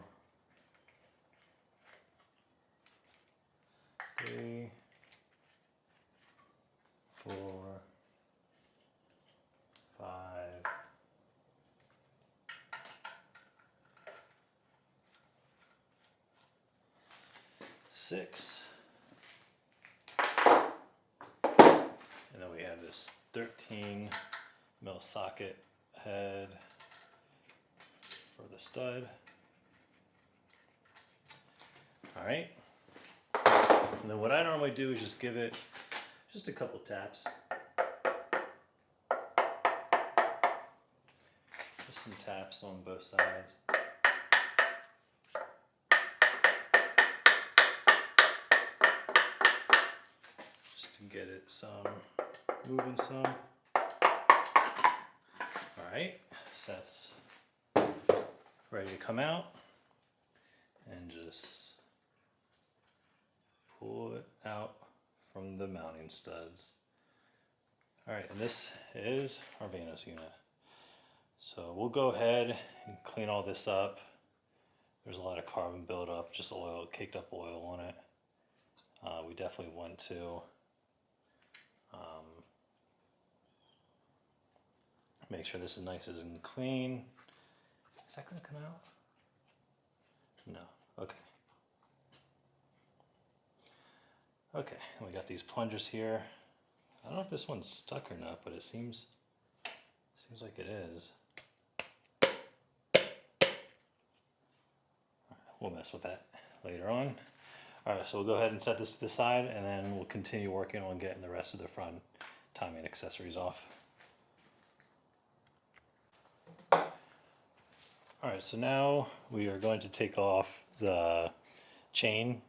3, 4, 5, 6, and then we have this 13 mil socket head for the stud. All right. And then what I normally do is just give it just a couple taps. Just some taps on both sides. Just to get it moving some. Alright, so that's ready to come out. And just pull it out from the mounting studs. Alright, and this is our VANOS unit. So we'll go ahead and clean all this up. There's a lot of carbon buildup, just oil, caked up oil on it. We definitely want to make sure this is nice and clean. Is that going to come out? No. Okay. Okay, and we got these plungers here. I don't know if this one's stuck or not, but it seems like it is. We'll mess with that later on. Alright, so we'll go ahead and set this to the side, and then we'll continue working on getting the rest of the front timing accessories off. Alright, so now we are going to take off the chain,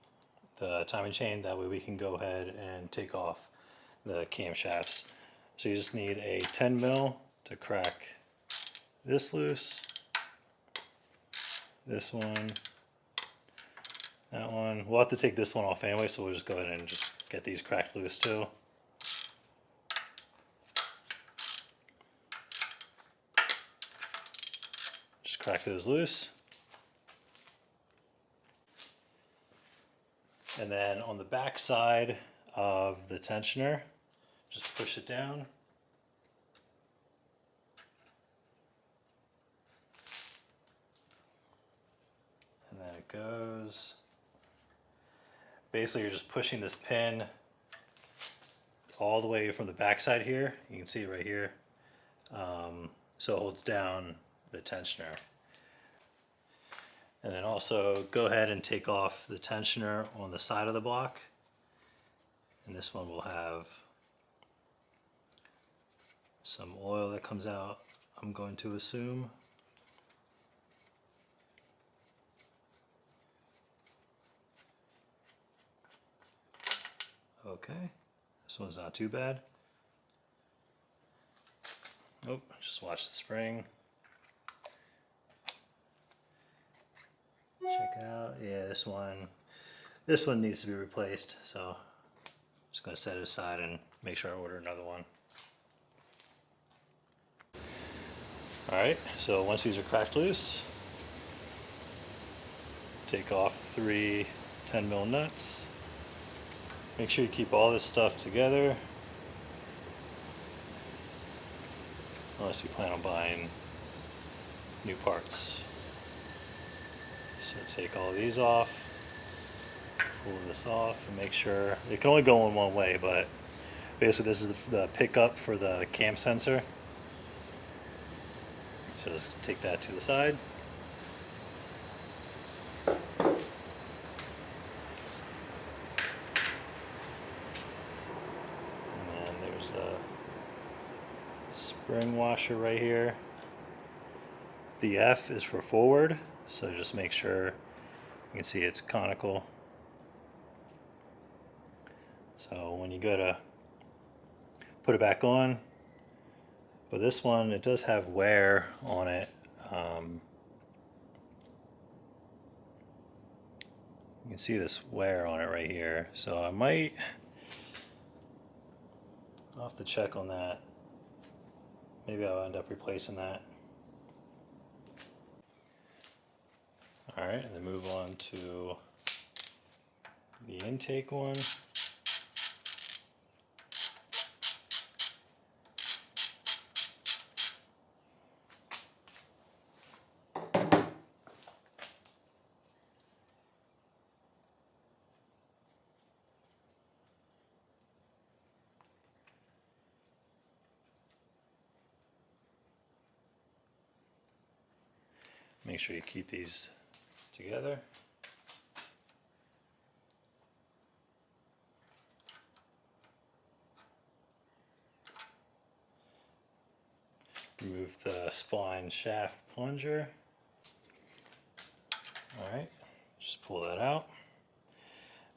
the timing chain. That way we can go ahead and take off the camshafts. So you just need a 10 mil to crack this loose, this one, that one. We'll have to take this one off anyway, so we'll just go ahead and just get these cracked loose too. Just crack those loose. And then on the back side of the tensioner, just push it down. And then it goes. Basically, you're just pushing this pin all the way from the back side here. You can see it right here. So it holds down the tensioner. And then also go ahead and take off the tensioner on the side of the block. And this one will have some oil that comes out, I'm going to assume. Okay, this one's not too bad. Oh, just watch the spring. Check it out. Yeah, this one needs to be replaced. So I'm just going to set it aside and make sure I order another one. Alright, so once these are cracked loose, take off the 3 10mm nuts. Make sure you keep all this stuff together, unless you plan on buying new parts. So take all these off, pull this off, and make sure, it can only go in one way, but basically this is the pickup for the cam sensor. So just take that to the side. And then there's a spring washer right here. The F is for forward, so just make sure you can see it's conical. So when you go to put it back on, but this one, it does have wear on it. You can see this wear on it right here. So I'll have to check on that. Maybe I'll end up replacing that. Alright, and then move on to the intake one. Make sure you keep these together. Remove the spline shaft plunger. Alright, just pull that out.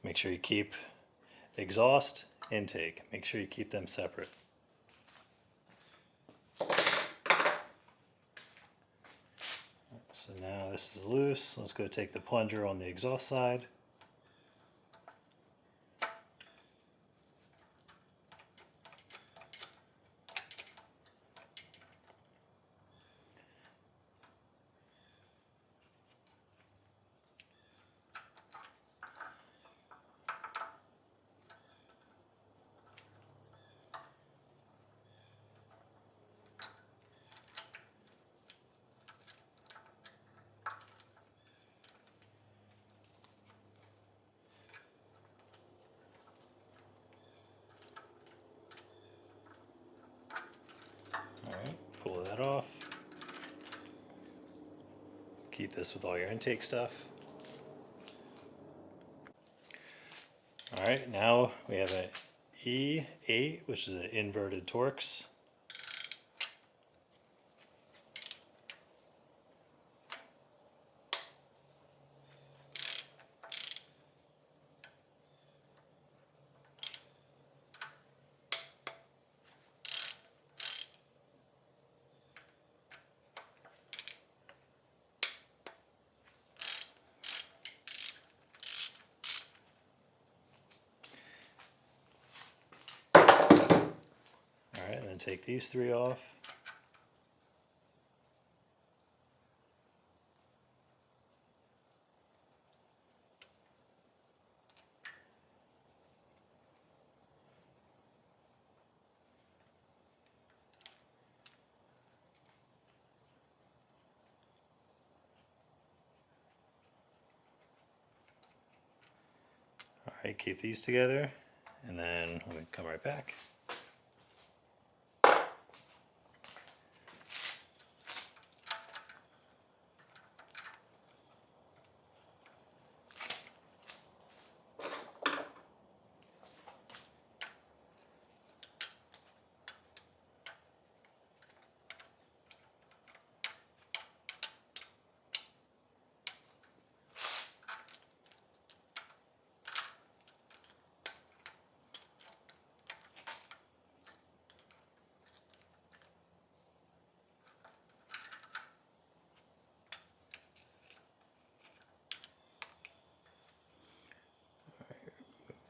Make sure you keep exhaust, intake. Make sure you keep them separate. So now this is loose. Let's go take the plunger on the exhaust side. Alright, pull that off. Keep this with all your intake stuff. Alright, now we have an E8, which is an inverted Torx. Alright, and then take these 3 off. Alright, keep these together, and then let me come right back.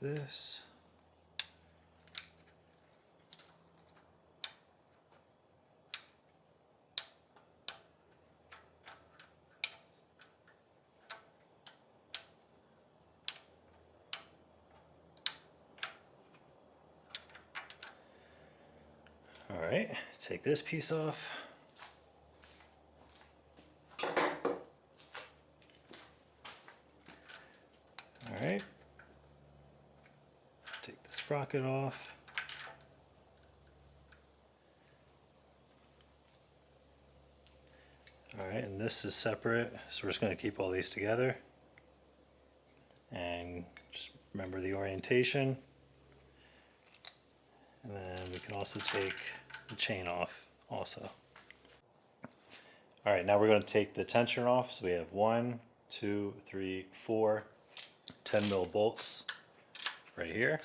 this. All right, take this piece off. All right, take the sprocket off. All right, and this is separate, so we're just going to keep all these together. And just remember the orientation. And then we can also take the chain off also. All right, now we're going to take the tensioner off. So we have 1, 2, 3, 4 10 mil bolts right here.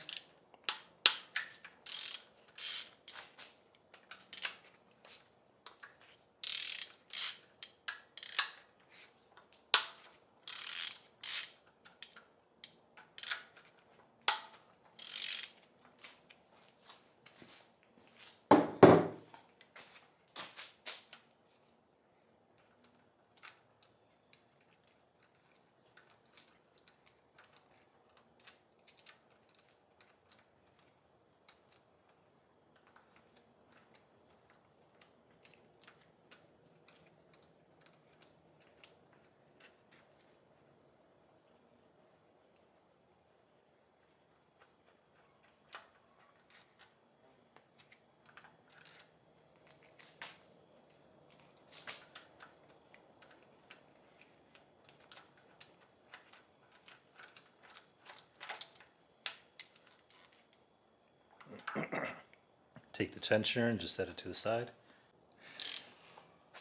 Take the tensioner and just set it to the side.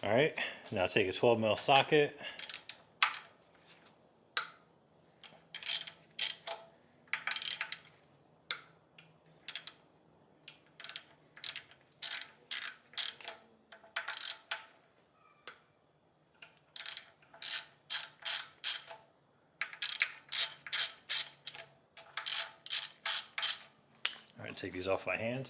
All right, now take a 12 mil socket. All right, take these off my hand.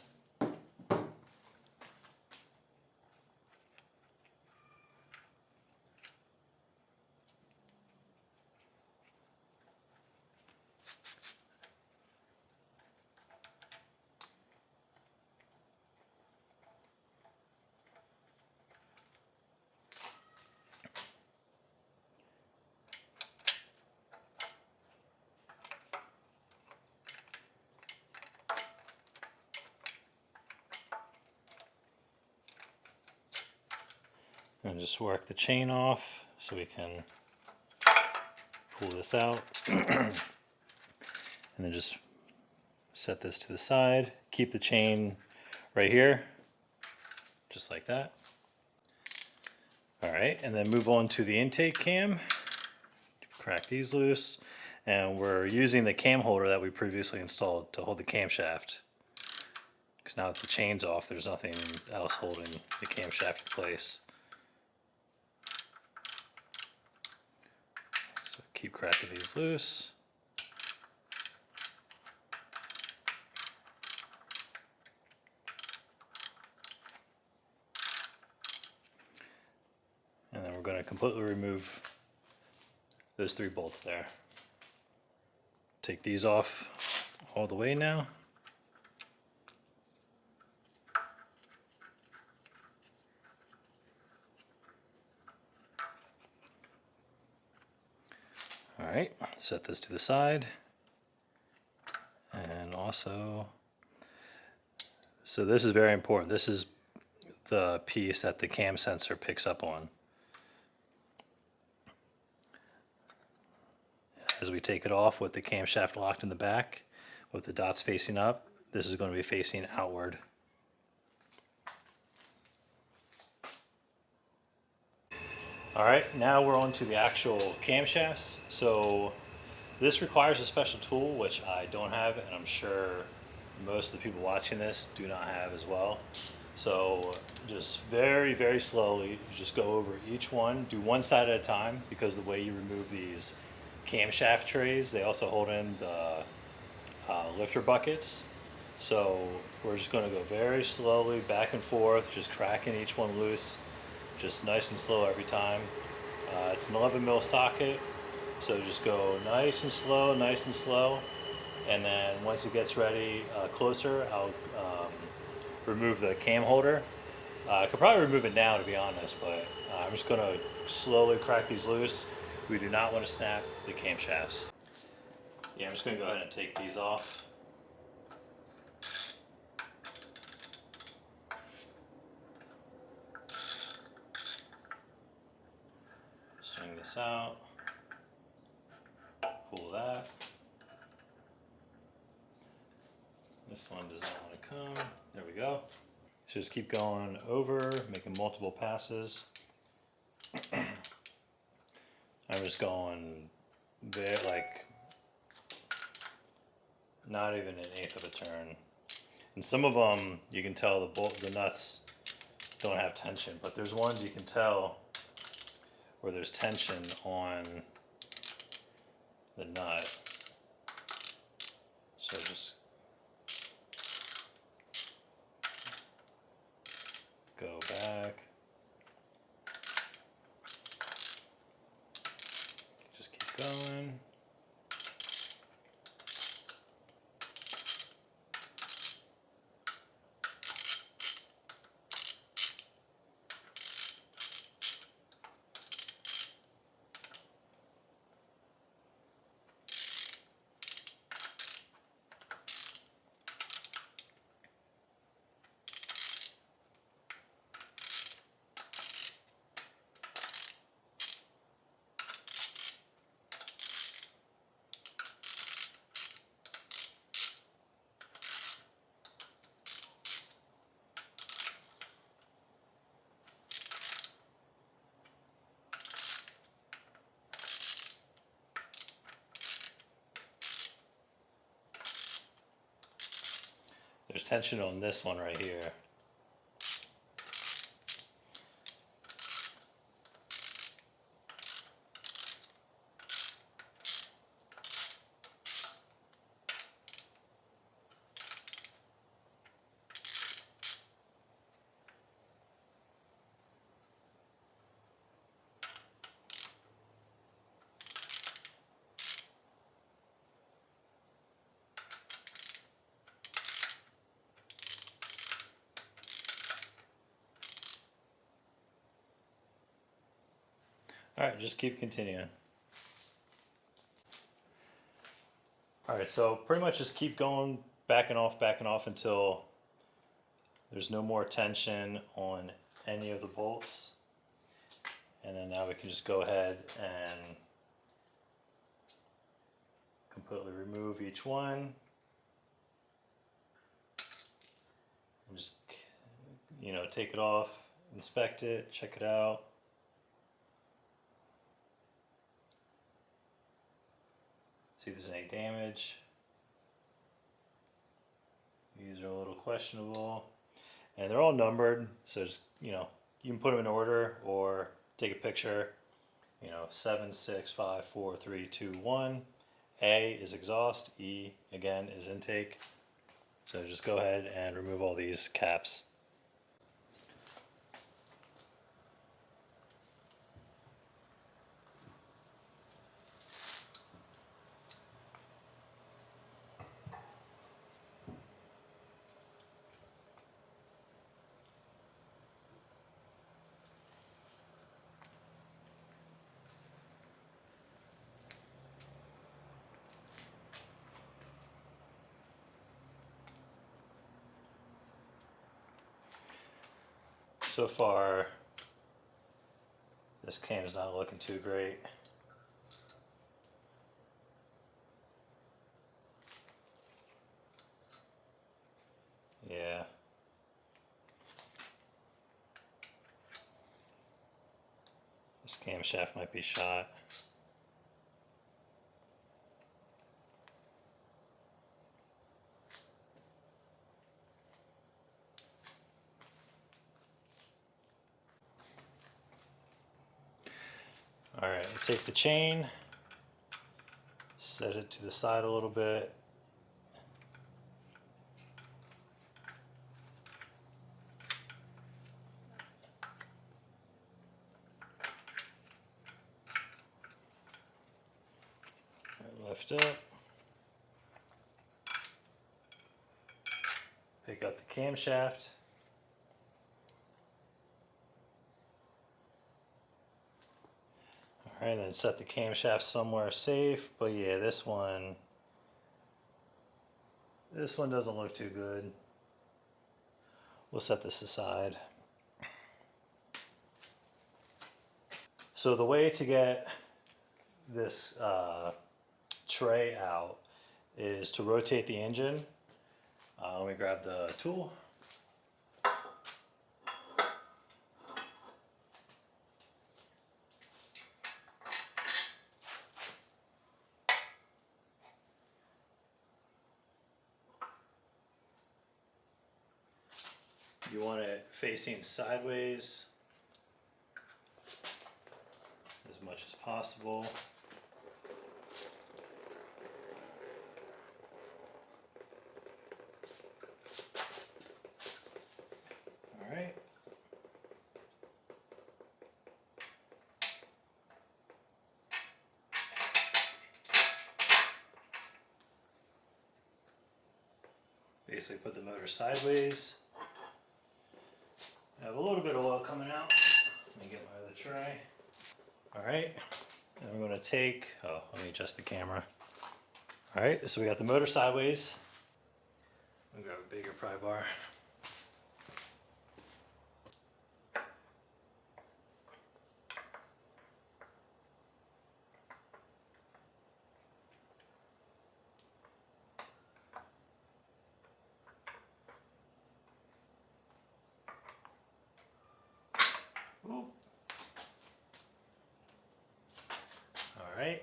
And just work the chain off so we can pull this out. And then just set this to the side. Keep the chain right here, just like that. All right, and then move on to the intake cam. Crack these loose. And we're using the cam holder that we previously installed to hold the camshaft. Because now that the chain's off, there's nothing else holding the camshaft in place. So keep cracking these loose. And then we're going to completely remove those 3 bolts there. Take these off all the way now. All right, set this to the side. And also, so this is very important. This is the piece that the cam sensor picks up on. As we take it off with the camshaft locked in the back, with the dots facing up, this is going to be facing outward. Alright, now we're on to the actual camshafts. So this requires a special tool, which I don't have, and I'm sure most of the people watching this do not have as well. So just very, very slowly, you just go over each one, do one side at a time, because the way you remove these camshaft trays, they also hold in the lifter buckets. So we're just going to go very slowly back and forth, just cracking each one loose, just nice and slow every time. It's an 11 mil socket, so just go nice and slow, and then once it gets ready closer, I'll remove the cam holder. I could probably remove it now, to be honest, but I'm just going to slowly crack these loose. We do not want to snap the camshafts. Yeah, I'm just going to go ahead and take these off. Swing this out. Pull that. This one does not want to come. There we go. So just keep going over, making multiple passes. I'm just going there, like not even an eighth of a turn. And some of them you can tell the nuts don't have tension, but there's ones you can tell where there's tension on the nut. So just go back. Just keep going. There's tension on this one right here. Alright, just keep continuing. Alright, so pretty much just keep going back and off until there's no more tension on any of the bolts. And then now we can just go ahead and completely remove each one. And just, take it off, inspect it, check it out. See if there's any damage. These are a little questionable. And they're all numbered, so just, you can put them in order or take a picture. 7, 6, 5, 4, 3, 2, 1. A is exhaust, E again is intake. So just go ahead and remove all these caps. So far, this cam's not looking too great. Yeah. This camshaft might be shot. Alright, take the chain, set it to the side a little bit, Lift up. Pick up the camshaft. Alright, then set the camshaft somewhere safe. But yeah, this one doesn't look too good. We'll set this aside. So the way to get this tray out is to rotate the engine. Let me grab the tool. You want it facing sideways as much as possible. All right. Basically put the motor sideways. I have a little bit of oil coming out. Let me get my other tray. All right, and we're going to take, let me adjust the camera. All right, so we got the motor sideways. I'm going to grab a bigger pry bar. Ooh. All right.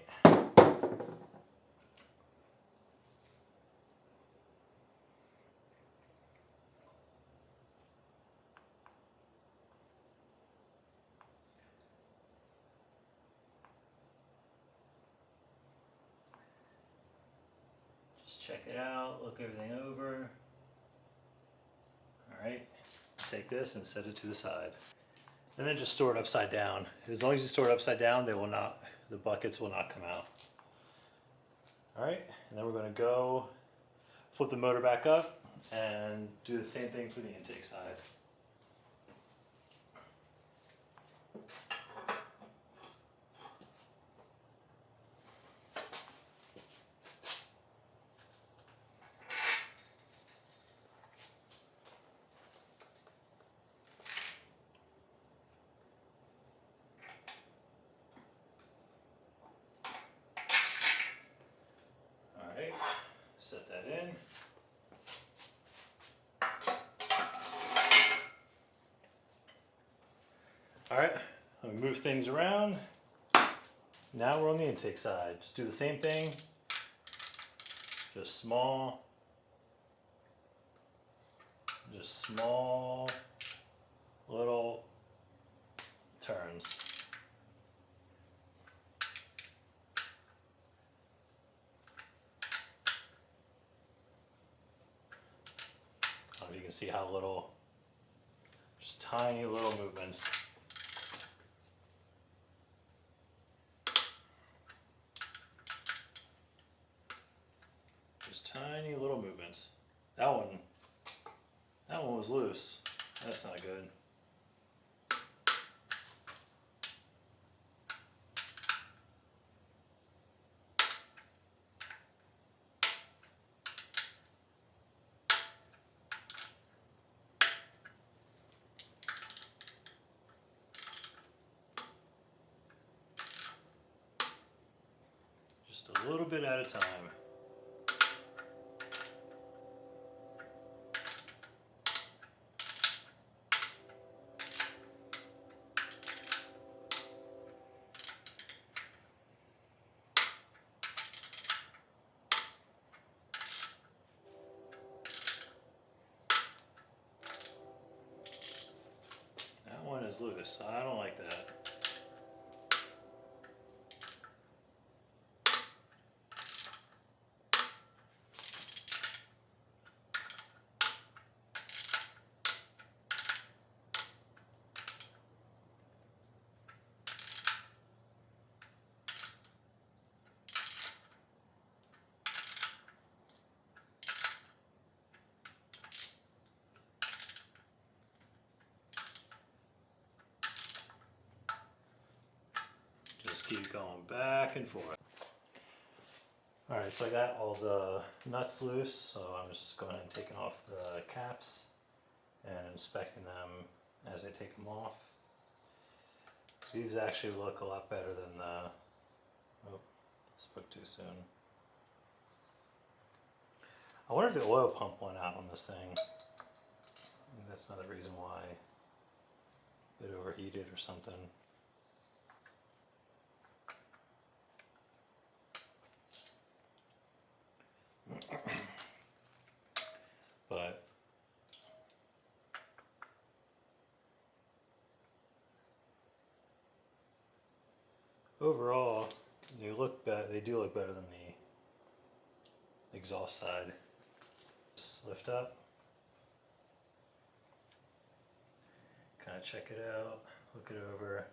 Just check it out, look everything over. All right, take this and set it to the side. And then just store it upside down. As long as you store it upside down, the buckets will not come out. All right, and then we're going to go flip the motor back up and do the same thing for the intake side. Alright, set that in. Alright, I'm going to move things around. Now we're on the intake side. Just do the same thing, just small little turns. You can see how little, just tiny little movements. Just tiny little movements. That one was loose. That's not good. Just a little bit at a time. That one is loose. I don't like that. keep going back and forth. Alright, so I got all the nuts loose, so I'm just going and taking off the caps and inspecting them as I take them off. These actually look a lot better than the... Oh, spoke too soon. I wonder if the oil pump went out on this thing. I think that's another reason why it overheated or something. But overall, they look better. They do look better than the exhaust side. Just lift up, kind of check it out, look it over.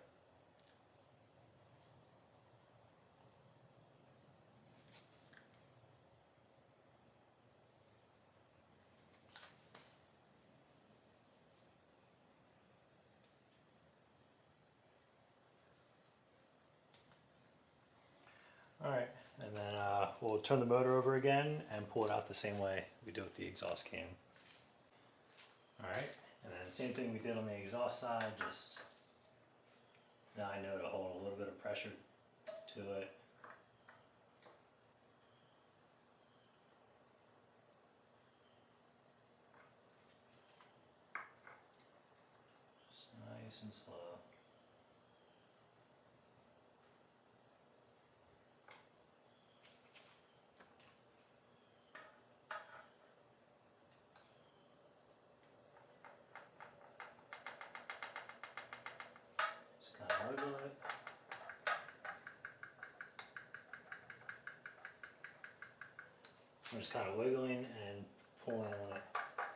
Alright, and then we'll turn the motor over again and pull it out the same way we did with the exhaust cam. Alright, and then same thing we did on the exhaust side, just now I know to hold a little bit of pressure to it. Just nice and slow. Kind of wiggle it. I'm just kind of wiggling and pulling on it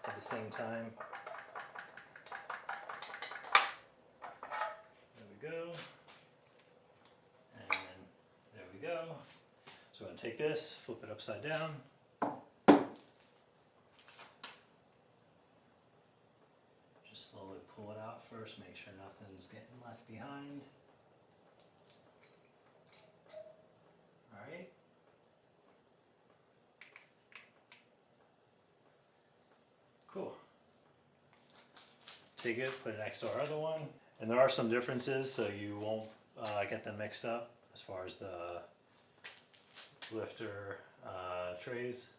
at the same time. There we go. And there we go. So I'm going to take this, flip it upside down. Just slowly pull it out first, make sure nothing's getting left behind. Alright. Cool. Take it, put it next to our other one. And there are some differences, so you won't get them mixed up as far as the lifter trays.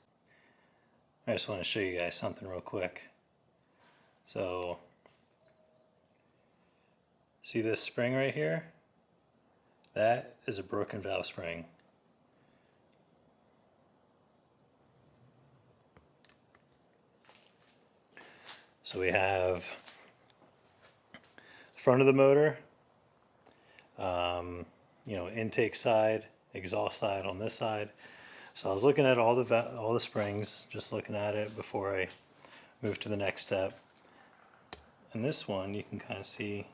I just want to show you guys something real quick. So, see this spring right here? That is a broken valve spring. So we have the front of the motor, intake side, exhaust side on this side. So I was looking at all the springs, just looking at it before I moved to the next step. And this one you can kind of see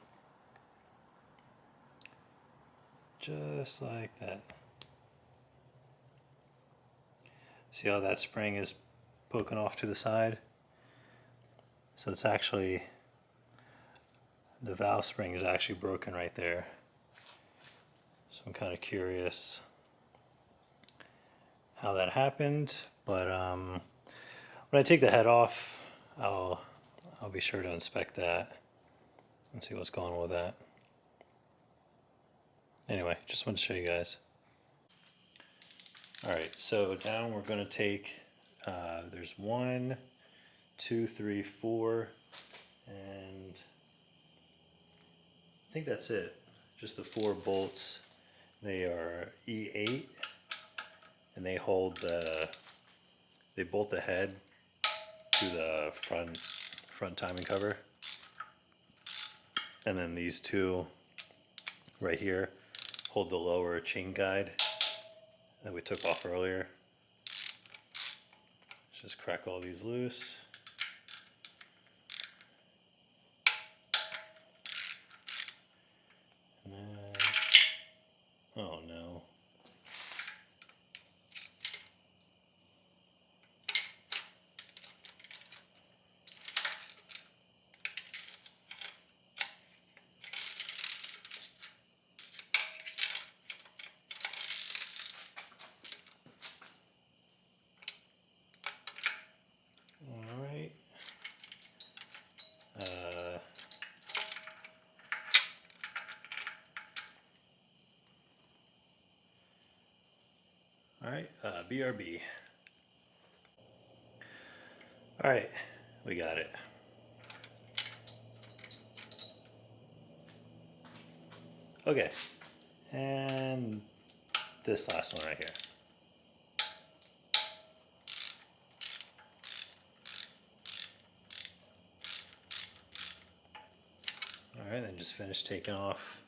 just like that. See how that spring is poking off to the side? So it's actually, the valve spring is actually broken right there. So I'm kind of curious how that happened, but when I take the head off, I'll be sure to inspect that and see what's going on with that. Anyway, just wanted to show you guys. Alright, so now we're going to take, there's 1, 2, 3, 4, and I think that's it. Just the 4 bolts. They are E8, and they hold they bolt the head to the front timing cover. And then these 2 right here hold the lower chain guide that we took off earlier. Let's just crack all these loose. And then, oh no. All right, BRB. All right, we got it. Okay, and this last one right here. All right, then just finish taking off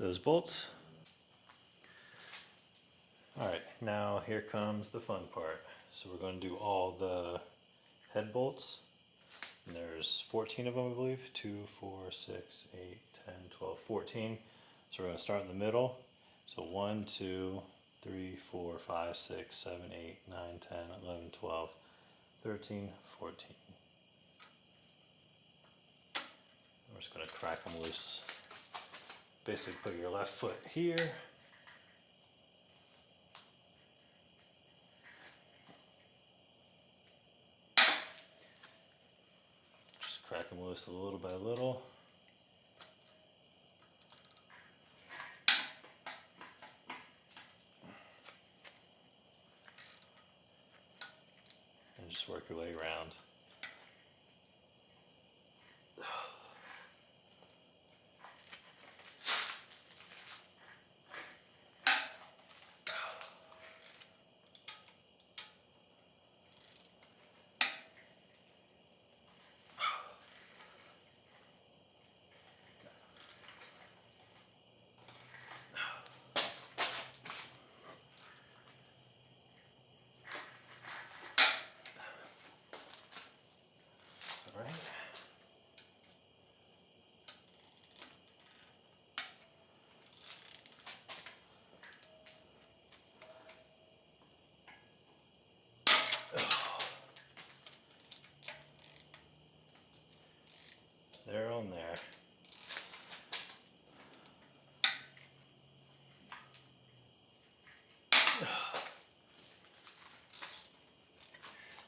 those bolts. All right, now here comes the fun part. So we're going to do all the head bolts. And there's 14 of them, I believe. 2, 4, 6, 8, 10, 12, 14. So we're going to start in the middle. So 1, 2, 3, 4, 5, 6, 7, 8, 9, 10, 11, 12, 13, 14. We're just going to crack them loose. Basically put your left foot here. Just crack them loose little by little. And just work your way around. All right. They're on there.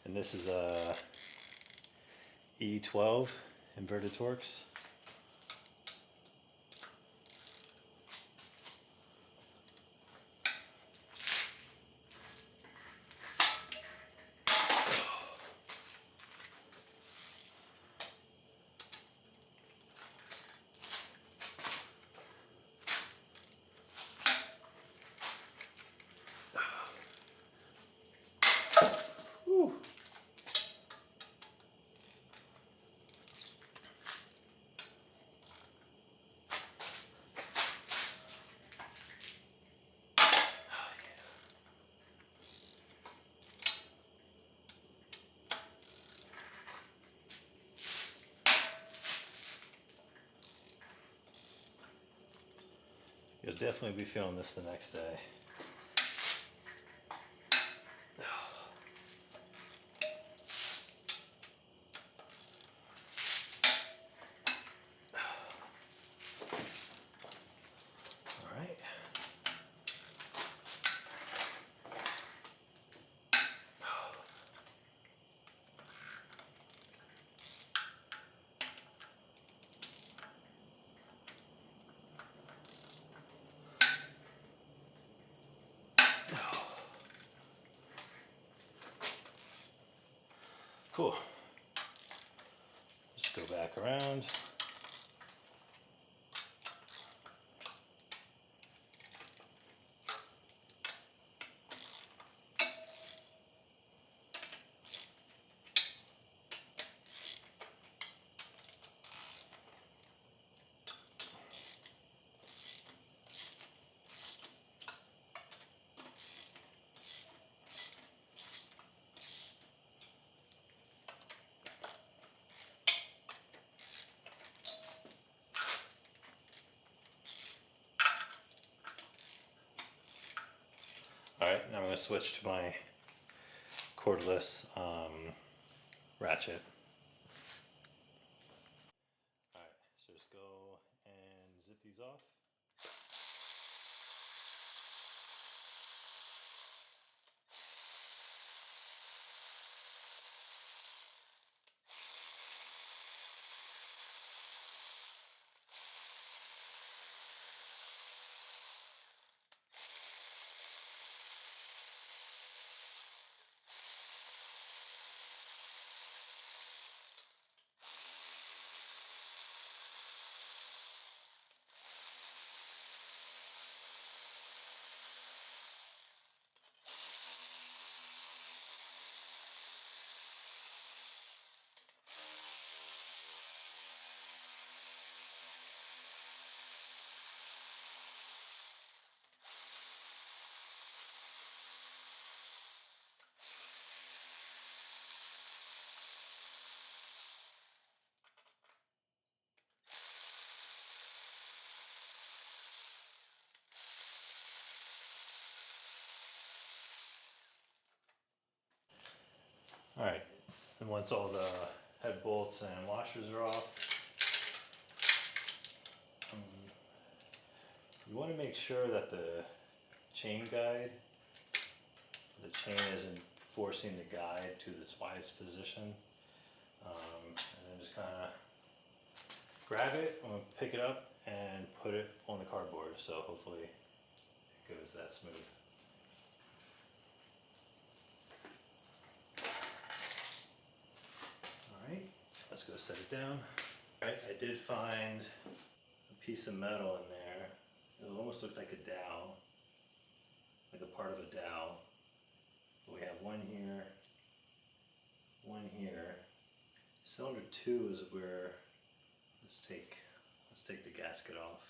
And this is a E12 inverted Torx. Whew. You'll definitely be feeling this the next day. All right. Cool. Just go back around. Alright, now I'm going to switch to my cordless ratchet. Alright, so just go and zip these off. Alright, and once all the head bolts and washers are off, you want to make sure that the chain guide, the chain isn't forcing the guide to its widest position. And then just kind of grab it, I'm going to pick it up and put it on the cardboard, so hopefully it goes that smooth. Alright, let's go set it down. Alright, I did find a piece of metal in there. It almost looked like a dowel, like a part of a dowel. But we have one here, one here. Cylinder 2 is where, let's take the gasket off.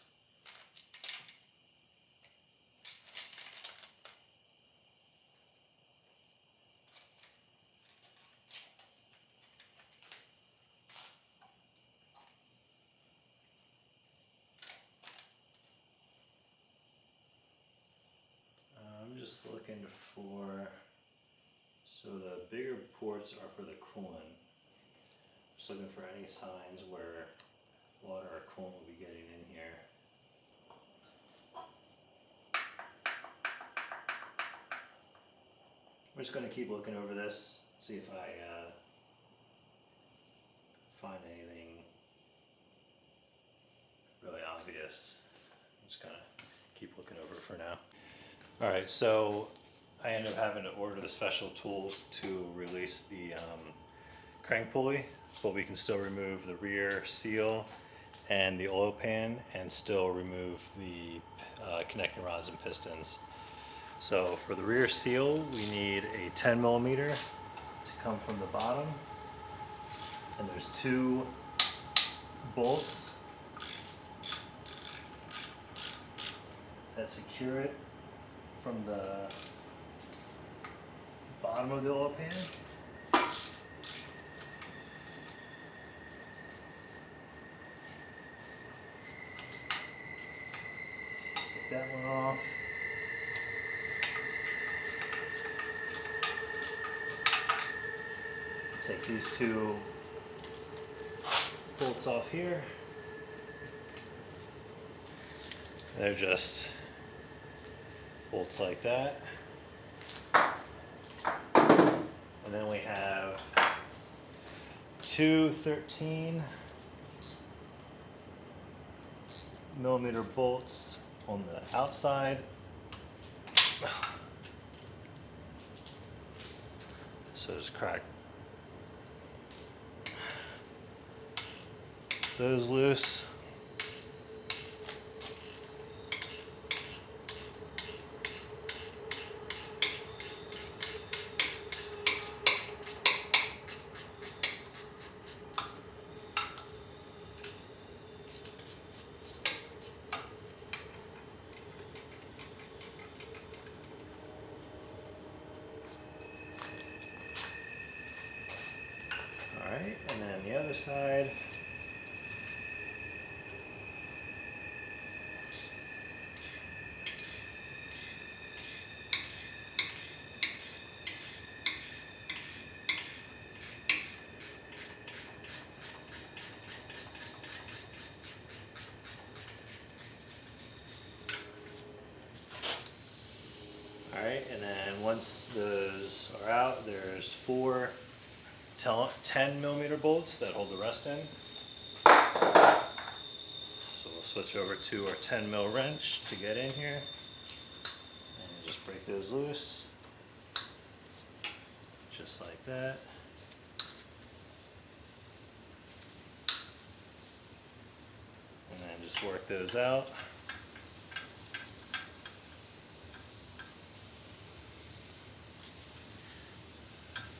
I'm just looking for, so the bigger ports are for the coolant. Just looking for any signs where water or coolant will be getting in here. I'm just going to keep looking over this, see if I find anything really obvious. I'm just going to keep looking over it for now. Alright, so I ended up having to order the special tool to release the crank pulley, but we can still remove the rear seal and the oil pan and still remove the connecting rods and pistons. So for the rear seal, we need a 10 millimeter to come from the bottom, and there's 2 bolts that secure it from the bottom of the oil pan. Take that one off. Take these 2 bolts off here. They're just bolts like that. And then we have 2 13 millimeter bolts on the outside. So just crack those loose. Alright, and then the other side. Alright, and then once those are out, there's 4 10 millimeter bolts that hold the rest in. So we'll switch over to our 10 mil wrench to get in here. And just break those loose. Just like that. And then just work those out.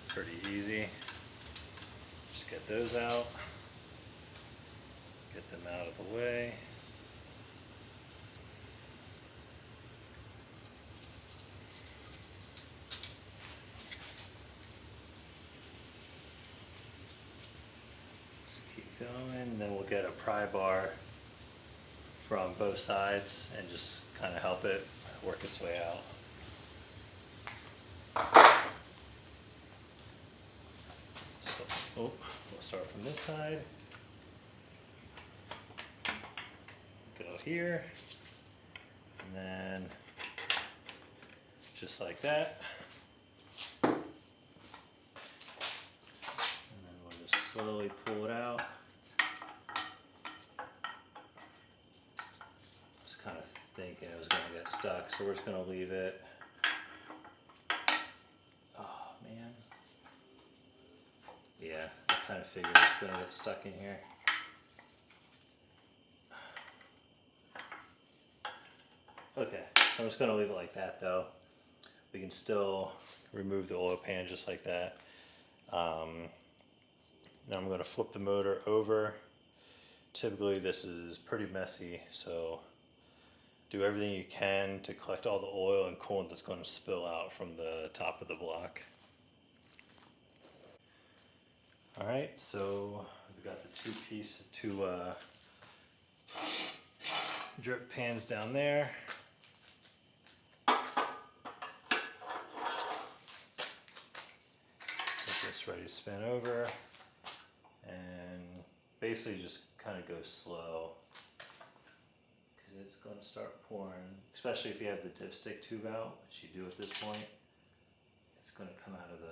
Pretty easy. Just get those out. Get them out of the way. Just keep going, and then we'll get a pry bar from both sides and just kind of help it work its way out. Oh, we'll start from this side. Go here. And then just like that. And then we'll just slowly pull it out. Just kind of thinking it was going to get stuck, so we're just going to leave it. Oh man. Yeah, I kind of figured it was going to get stuck in here. Okay, so I'm just going to leave it like that though. We can still remove the oil pan just like that. Now I'm going to flip the motor over. Typically this is pretty messy, so do everything you can to collect all the oil and coolant that's going to spill out from the top of the block. Alright, so we've got the two drip pans down there. Get this ready to spin over, and basically just kind of go slow because it's going to start pouring, especially if you have the dipstick tube out, which you do at this point. It's going to come out of the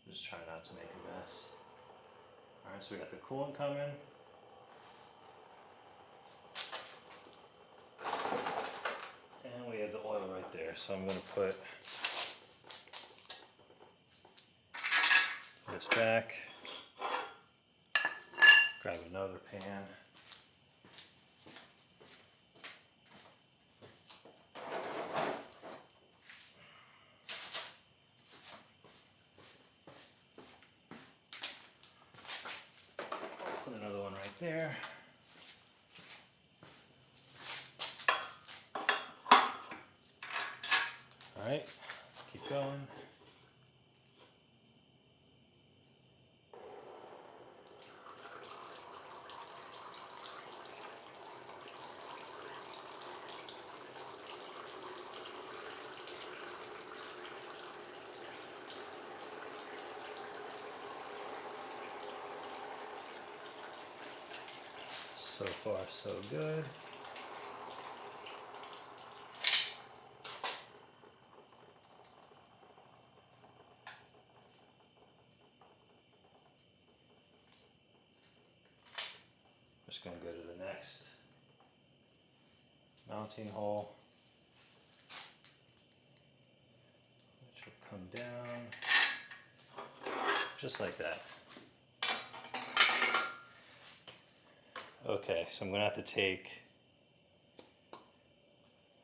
just try not to make a mess. Alright, so we got the coolant coming. And we have the oil right there. So I'm going to put this back. Grab another pan. Put another one right there. Alright, let's keep going. So far, so good. Just going to go to the next mounting hole, which will come down just like that. Okay, so I'm going to have to take,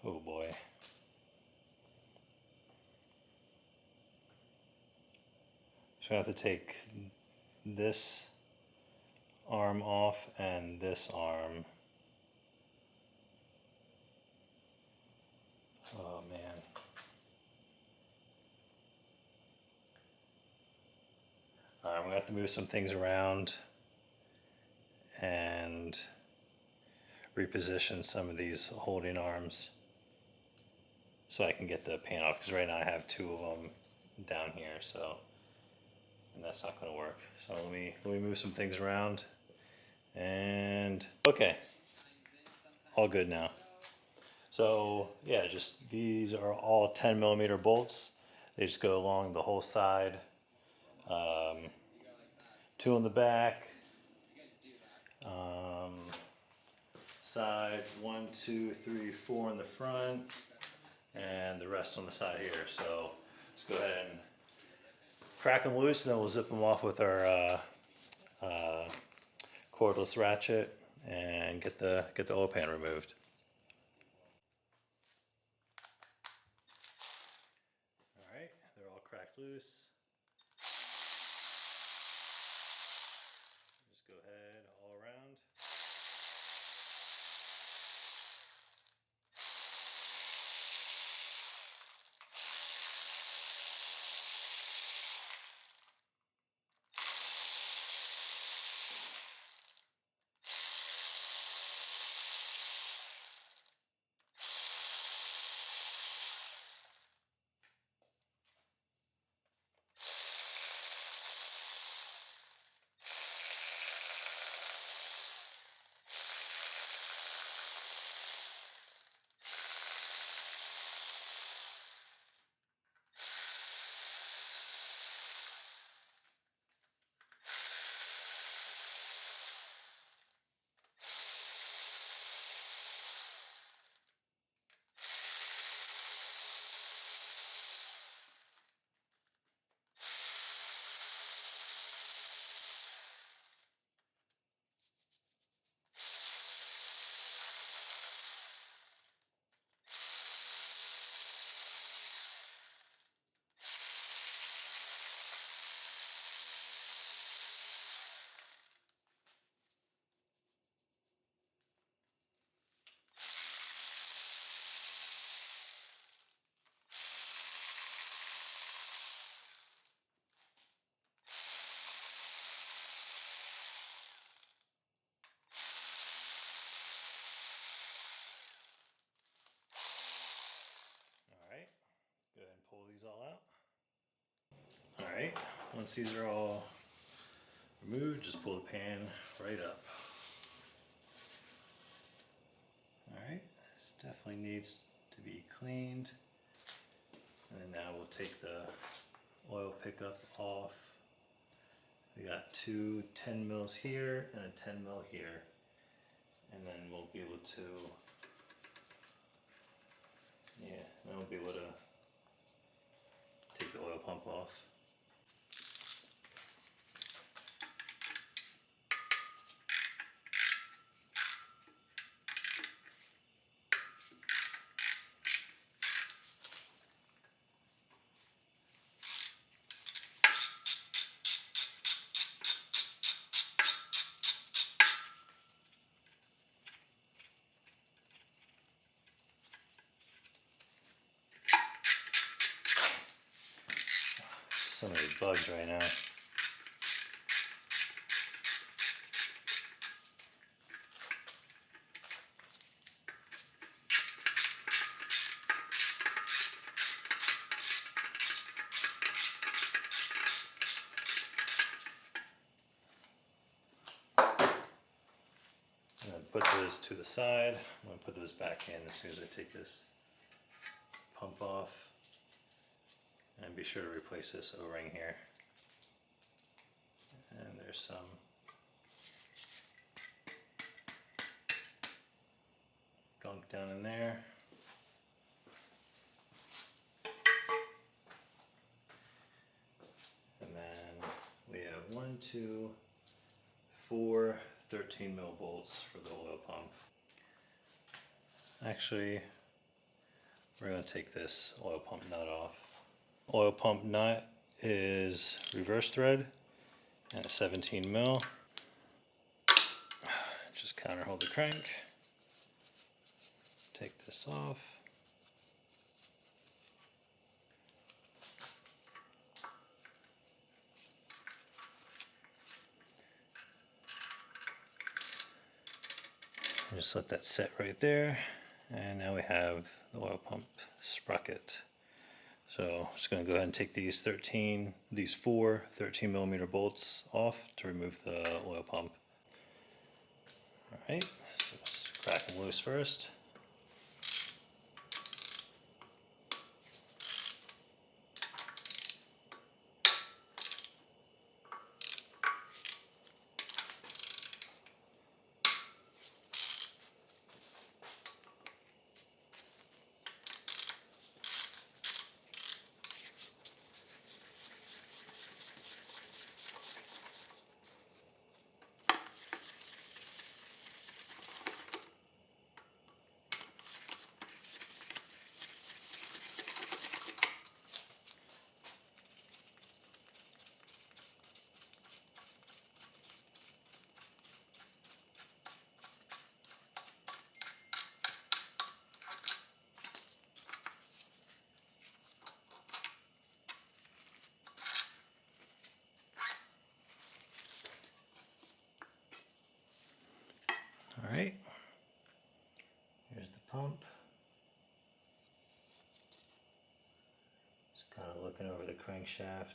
oh boy. So I have to take this arm off and this arm. Oh man. Alright, I'm going to have to move some things around and reposition some of these holding arms so I can get the pan off, because right now I have two of them down here, so, and that's not going to work. So let me move some things around, and okay, all good now. So yeah, just these are all 10mm bolts. They just go along the whole side. Two on the back. Side 1, 2, 3, 4 in the front, and the rest on the side here. So let's go ahead and crack them loose, and then we'll zip them off with our cordless ratchet and get the oil pan removed. All right, they're all cracked loose. Just go ahead all around. these all out. Alright, once these are all removed, just pull the pan right up. Alright, this definitely needs to be cleaned. And then now we'll take the oil pickup off. We got two 10 mils here and a 10 mil here. And then we'll be able to, take the oil pump off. So many bugs right now. I'm going to put those to the side. I'm going to put those back in as soon as I take this pump off. And be sure to replace this O-ring here. And there's some gunk down in there. And then we have 1, 2, 4 13 mil bolts for the oil pump. Actually, we're going to take this oil pump nut off. Oil pump nut is reverse thread and a 17 mil. Just counter hold the crank. Take this off. Just let that set right there. And now we have the oil pump sprocket. So I'm just going to go ahead and take these 4 13 millimeter bolts off to remove the oil pump. Alright, so let's crack them loose first. Alright, here's the pump. Just kind of looking over the crankshaft.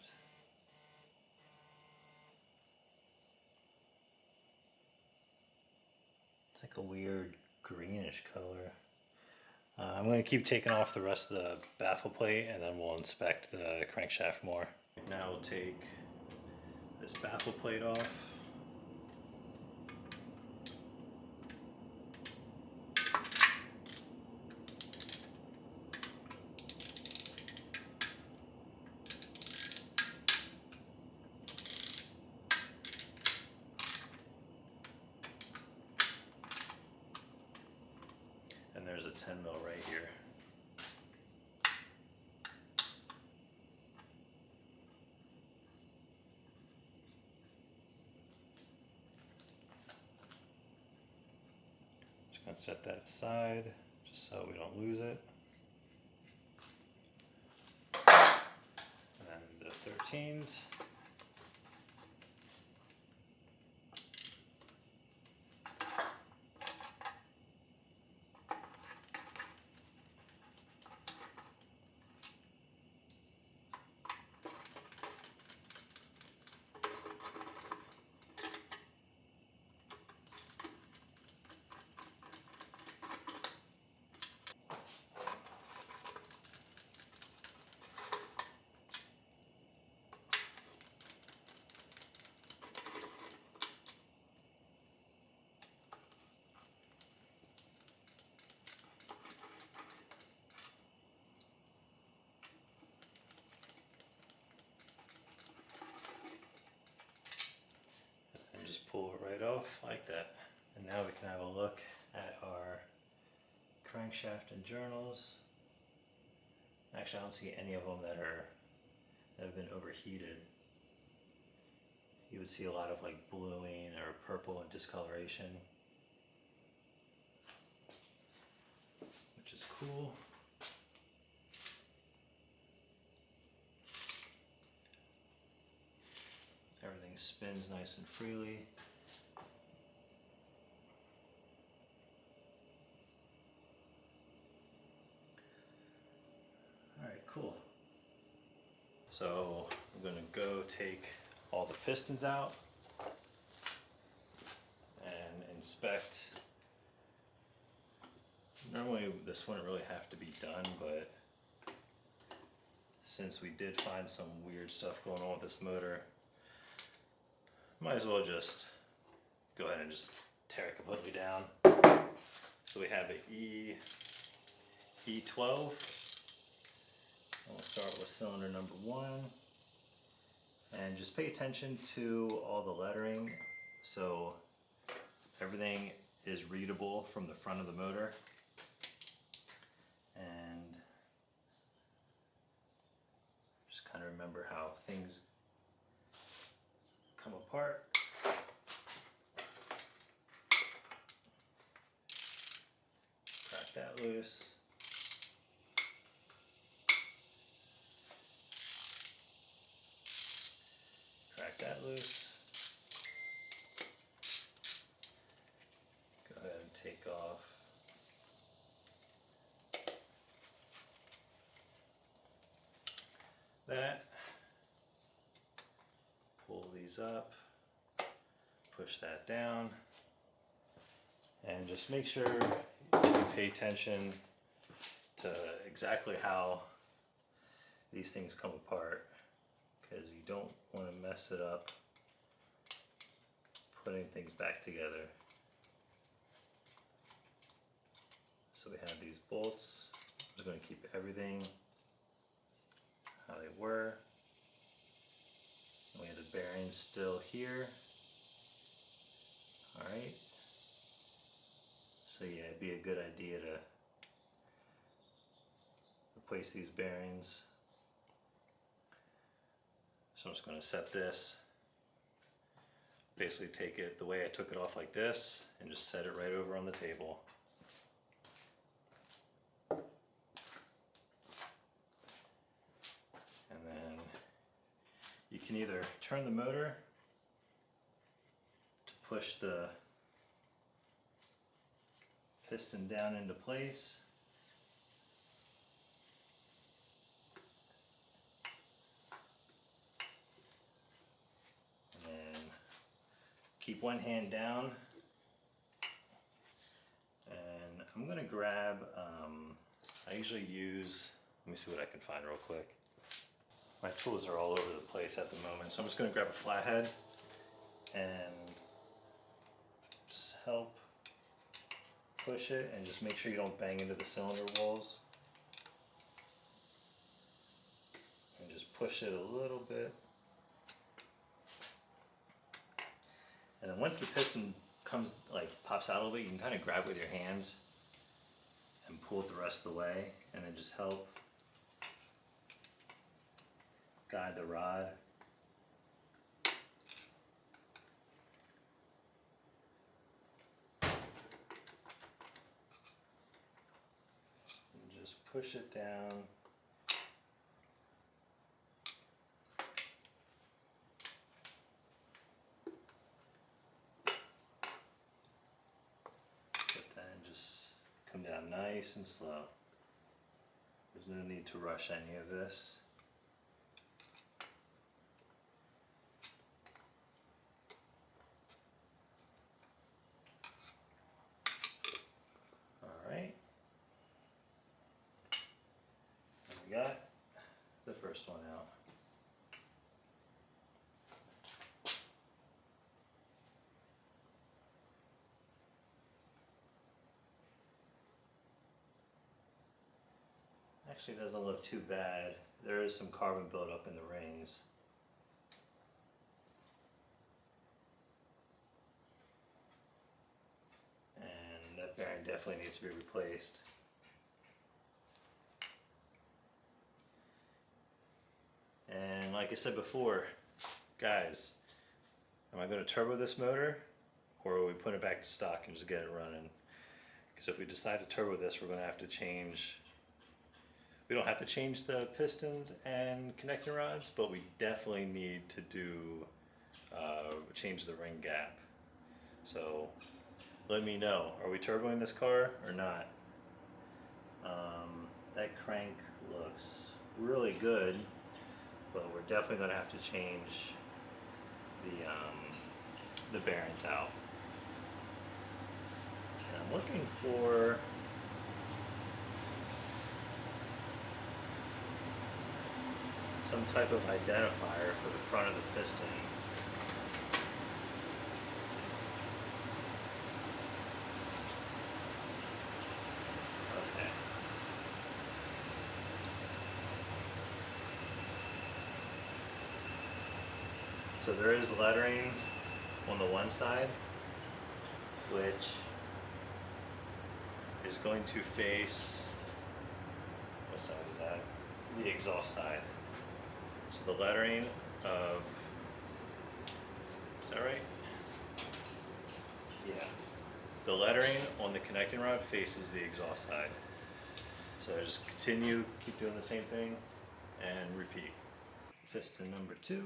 It's like a weird greenish color. I'm going to keep taking off the rest of the baffle plate and then we'll inspect the crankshaft more. Now we'll take this baffle plate off. And there's a 10 mil right here. Just going to set that aside just so we don't lose it. And then the 13s. off like that. And now we can have a look at our crankshaft and journals. Actually, I don't see any of them that have been overheated. You would see a lot of like bluing or purple and discoloration, which is cool. Everything spins nice and freely. Alright, cool. So I'm going to go take all the pistons out and inspect. Normally this wouldn't really have to be done, but since we did find some weird stuff going on with this motor, might as well just go ahead and just tear it completely down. So we have an E12. We'll start with cylinder number 1, and just pay attention to all the lettering so everything is readable from the front of the motor. And just kind of remember how things come apart. Crack that loose. Crack that loose. Go ahead and take off that. Pull these up. Push that down. And just make sure you pay attention to exactly how these things come apart, because you don't want to mess it up putting things back together. So we have these bolts. I'm just going to keep everything how they were. And we have the bearings still here. Alright. So yeah, it'd be a good idea to replace these bearings. So I'm just going to set this, basically take it the way I took it off like this, and just set it right over on the table. And then you can either turn the motor to push the piston down into place, keep one hand down, and I'm going to grab, I usually use, let me see what I can find real quick. My tools are all over the place at the moment, so I'm just going to grab a flathead and just help push it, and just make sure you don't bang into the cylinder walls. And just push it a little bit. And then once the piston comes, pops out a little bit, you can kind of grab with your hands and pull it the rest of the way, and then just help guide the rod. And just push it down. And just come down nice and slow. There's no need to rush any of this. Alright. We got the first one out. Actually, it doesn't look too bad. There is some carbon buildup in the rings. needs to be replaced. And like I said before, guys, am I going to turbo this motor, or will we put it back to stock and just get it running? Because if we decide to turbo this, we're going to have to change, we don't have to change the pistons and connecting rods, but we definitely need to do change the ring gap. So let me know, are we turboing this car or not? That crank looks really good, but we're definitely going to have to change the bearings out. And I'm looking for some type of identifier for the front of the piston. Okay. So there is lettering on the one side, which is going to face, what side is that? The exhaust side. So the lettering of, is that right? Yeah. The lettering on the connecting rod faces the exhaust side. So I just continue, keep doing the same thing, and repeat. Piston number 2.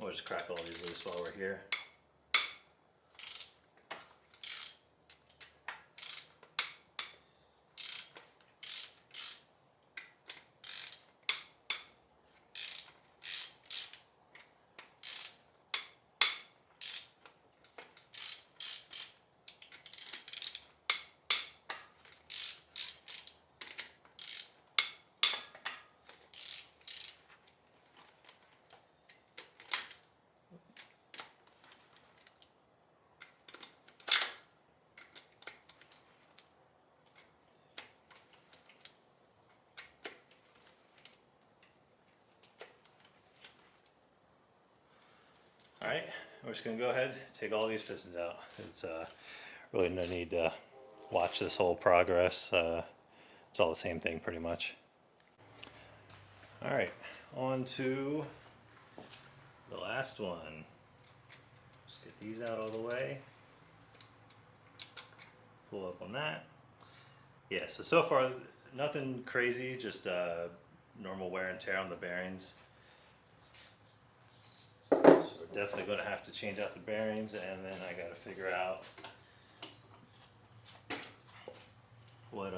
We'll just crack all these loose while we're here. Alright, we're just going to go ahead and take all these pistons out. It's really no need to watch this whole progress. It's all the same thing pretty much. Alright, on to the last one. Just get these out all the way. Pull up on that. Yeah, so far nothing crazy, just normal wear and tear on the bearings. We're definitely going to have to change out the bearings, and then I got to figure out what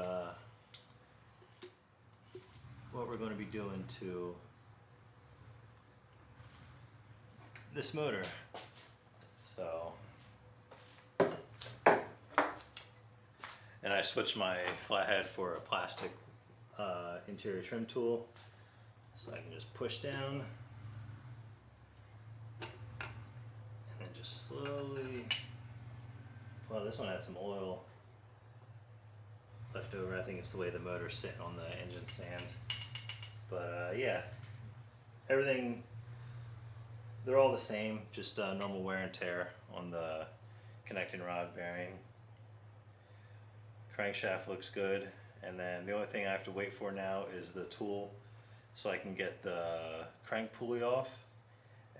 we're going to be doing to this motor. So, and I switched my flathead for a plastic interior trim tool, so I can just push down. Just slowly, well, this one had some oil left over. I think it's the way the motor's sitting on the engine stand. But yeah, everything, they're all the same, just normal wear and tear on the connecting rod bearing. Crankshaft looks good, and then the only thing I have to wait for now is the tool so I can get the crank pulley off.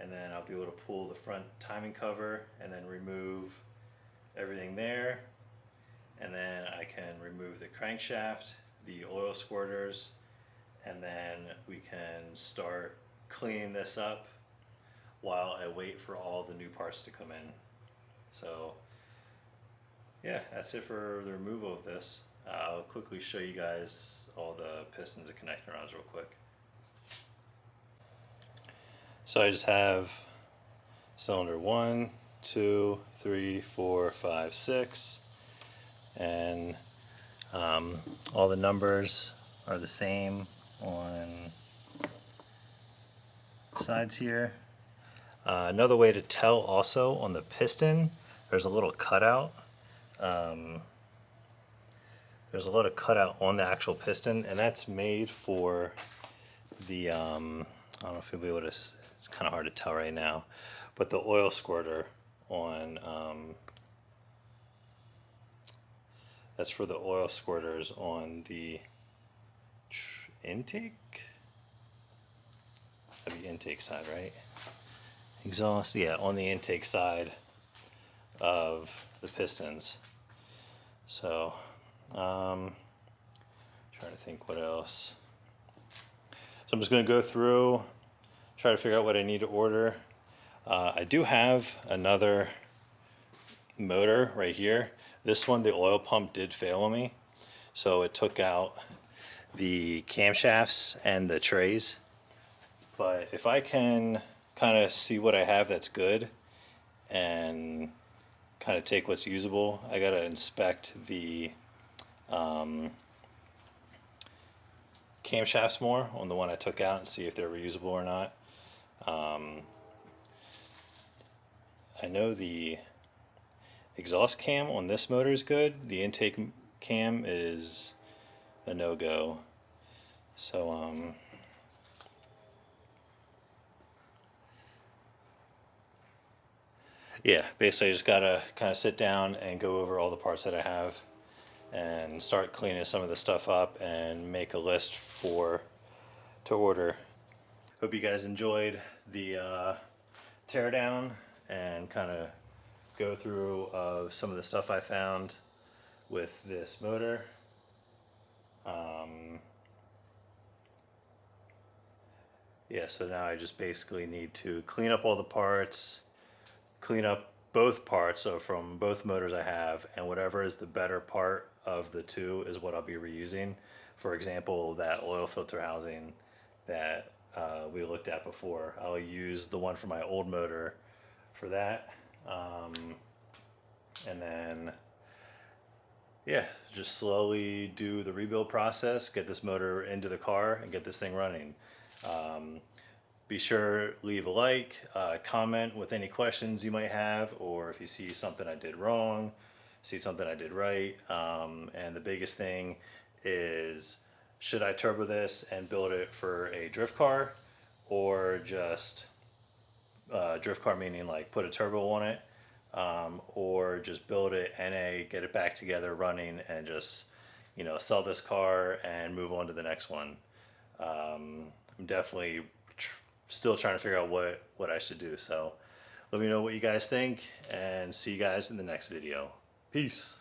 And then I'll be able to pull the front timing cover and then remove everything there. And then I can remove the crankshaft, the oil squirters, and then we can start cleaning this up while I wait for all the new parts to come in. So yeah, that's it for the removal of this. I'll quickly show you guys all the pistons and connecting rods real quick. So I just have cylinder 1, 2, 3, 4, 5, 6, and all the numbers are the same. on sides here. Another way to tell also on the piston, there's a little cutout. There's a little cutout on the actual piston, and that's made for the, I don't know if you'll be able to, it's kind of hard to tell right now, but the oil squirter on, that's for the oil squirters on the intake? That'd be intake side, right? Exhaust, yeah, on the intake side of the pistons. So, trying to think what else. So I'm just going to go through, try to figure out what I need to order. I do have another motor right here. This one, the oil pump did fail on me, so it took out the camshafts and the trays. But if I can kind of see what I have that's good and kind of take what's usable, I gotta inspect the camshafts more on the one I took out and see if they're reusable or not. I know the exhaust cam on this motor is good. The intake cam is a no-go. So yeah, basically I just gotta kind of sit down and go over all the parts that I have and start cleaning some of the stuff up and make a list to order. Hope you guys enjoyed the teardown and kind of go through of some of the stuff I found with this motor. Yeah, so now I just basically need to clean up all the parts, clean up both parts, so from both motors I have, and whatever is the better part of the two is what I'll be reusing. For example, that oil filter housing that we looked at before, I'll use the one from my old motor for that. And then, yeah, just slowly do the rebuild process, get this motor into the car and get this thing running. Be sure leave a like, comment with any questions you might have, or if you see something I did wrong, see something I did right. And the biggest thing is, should I turbo this and build it for a drift car, or just drift car meaning like put a turbo on it, or just build it NA, get it back together running, and just, you know, sell this car and move on to the next one. I'm definitely still trying to figure out what I should do. So let me know what you guys think, and see you guys in the next video. Peace.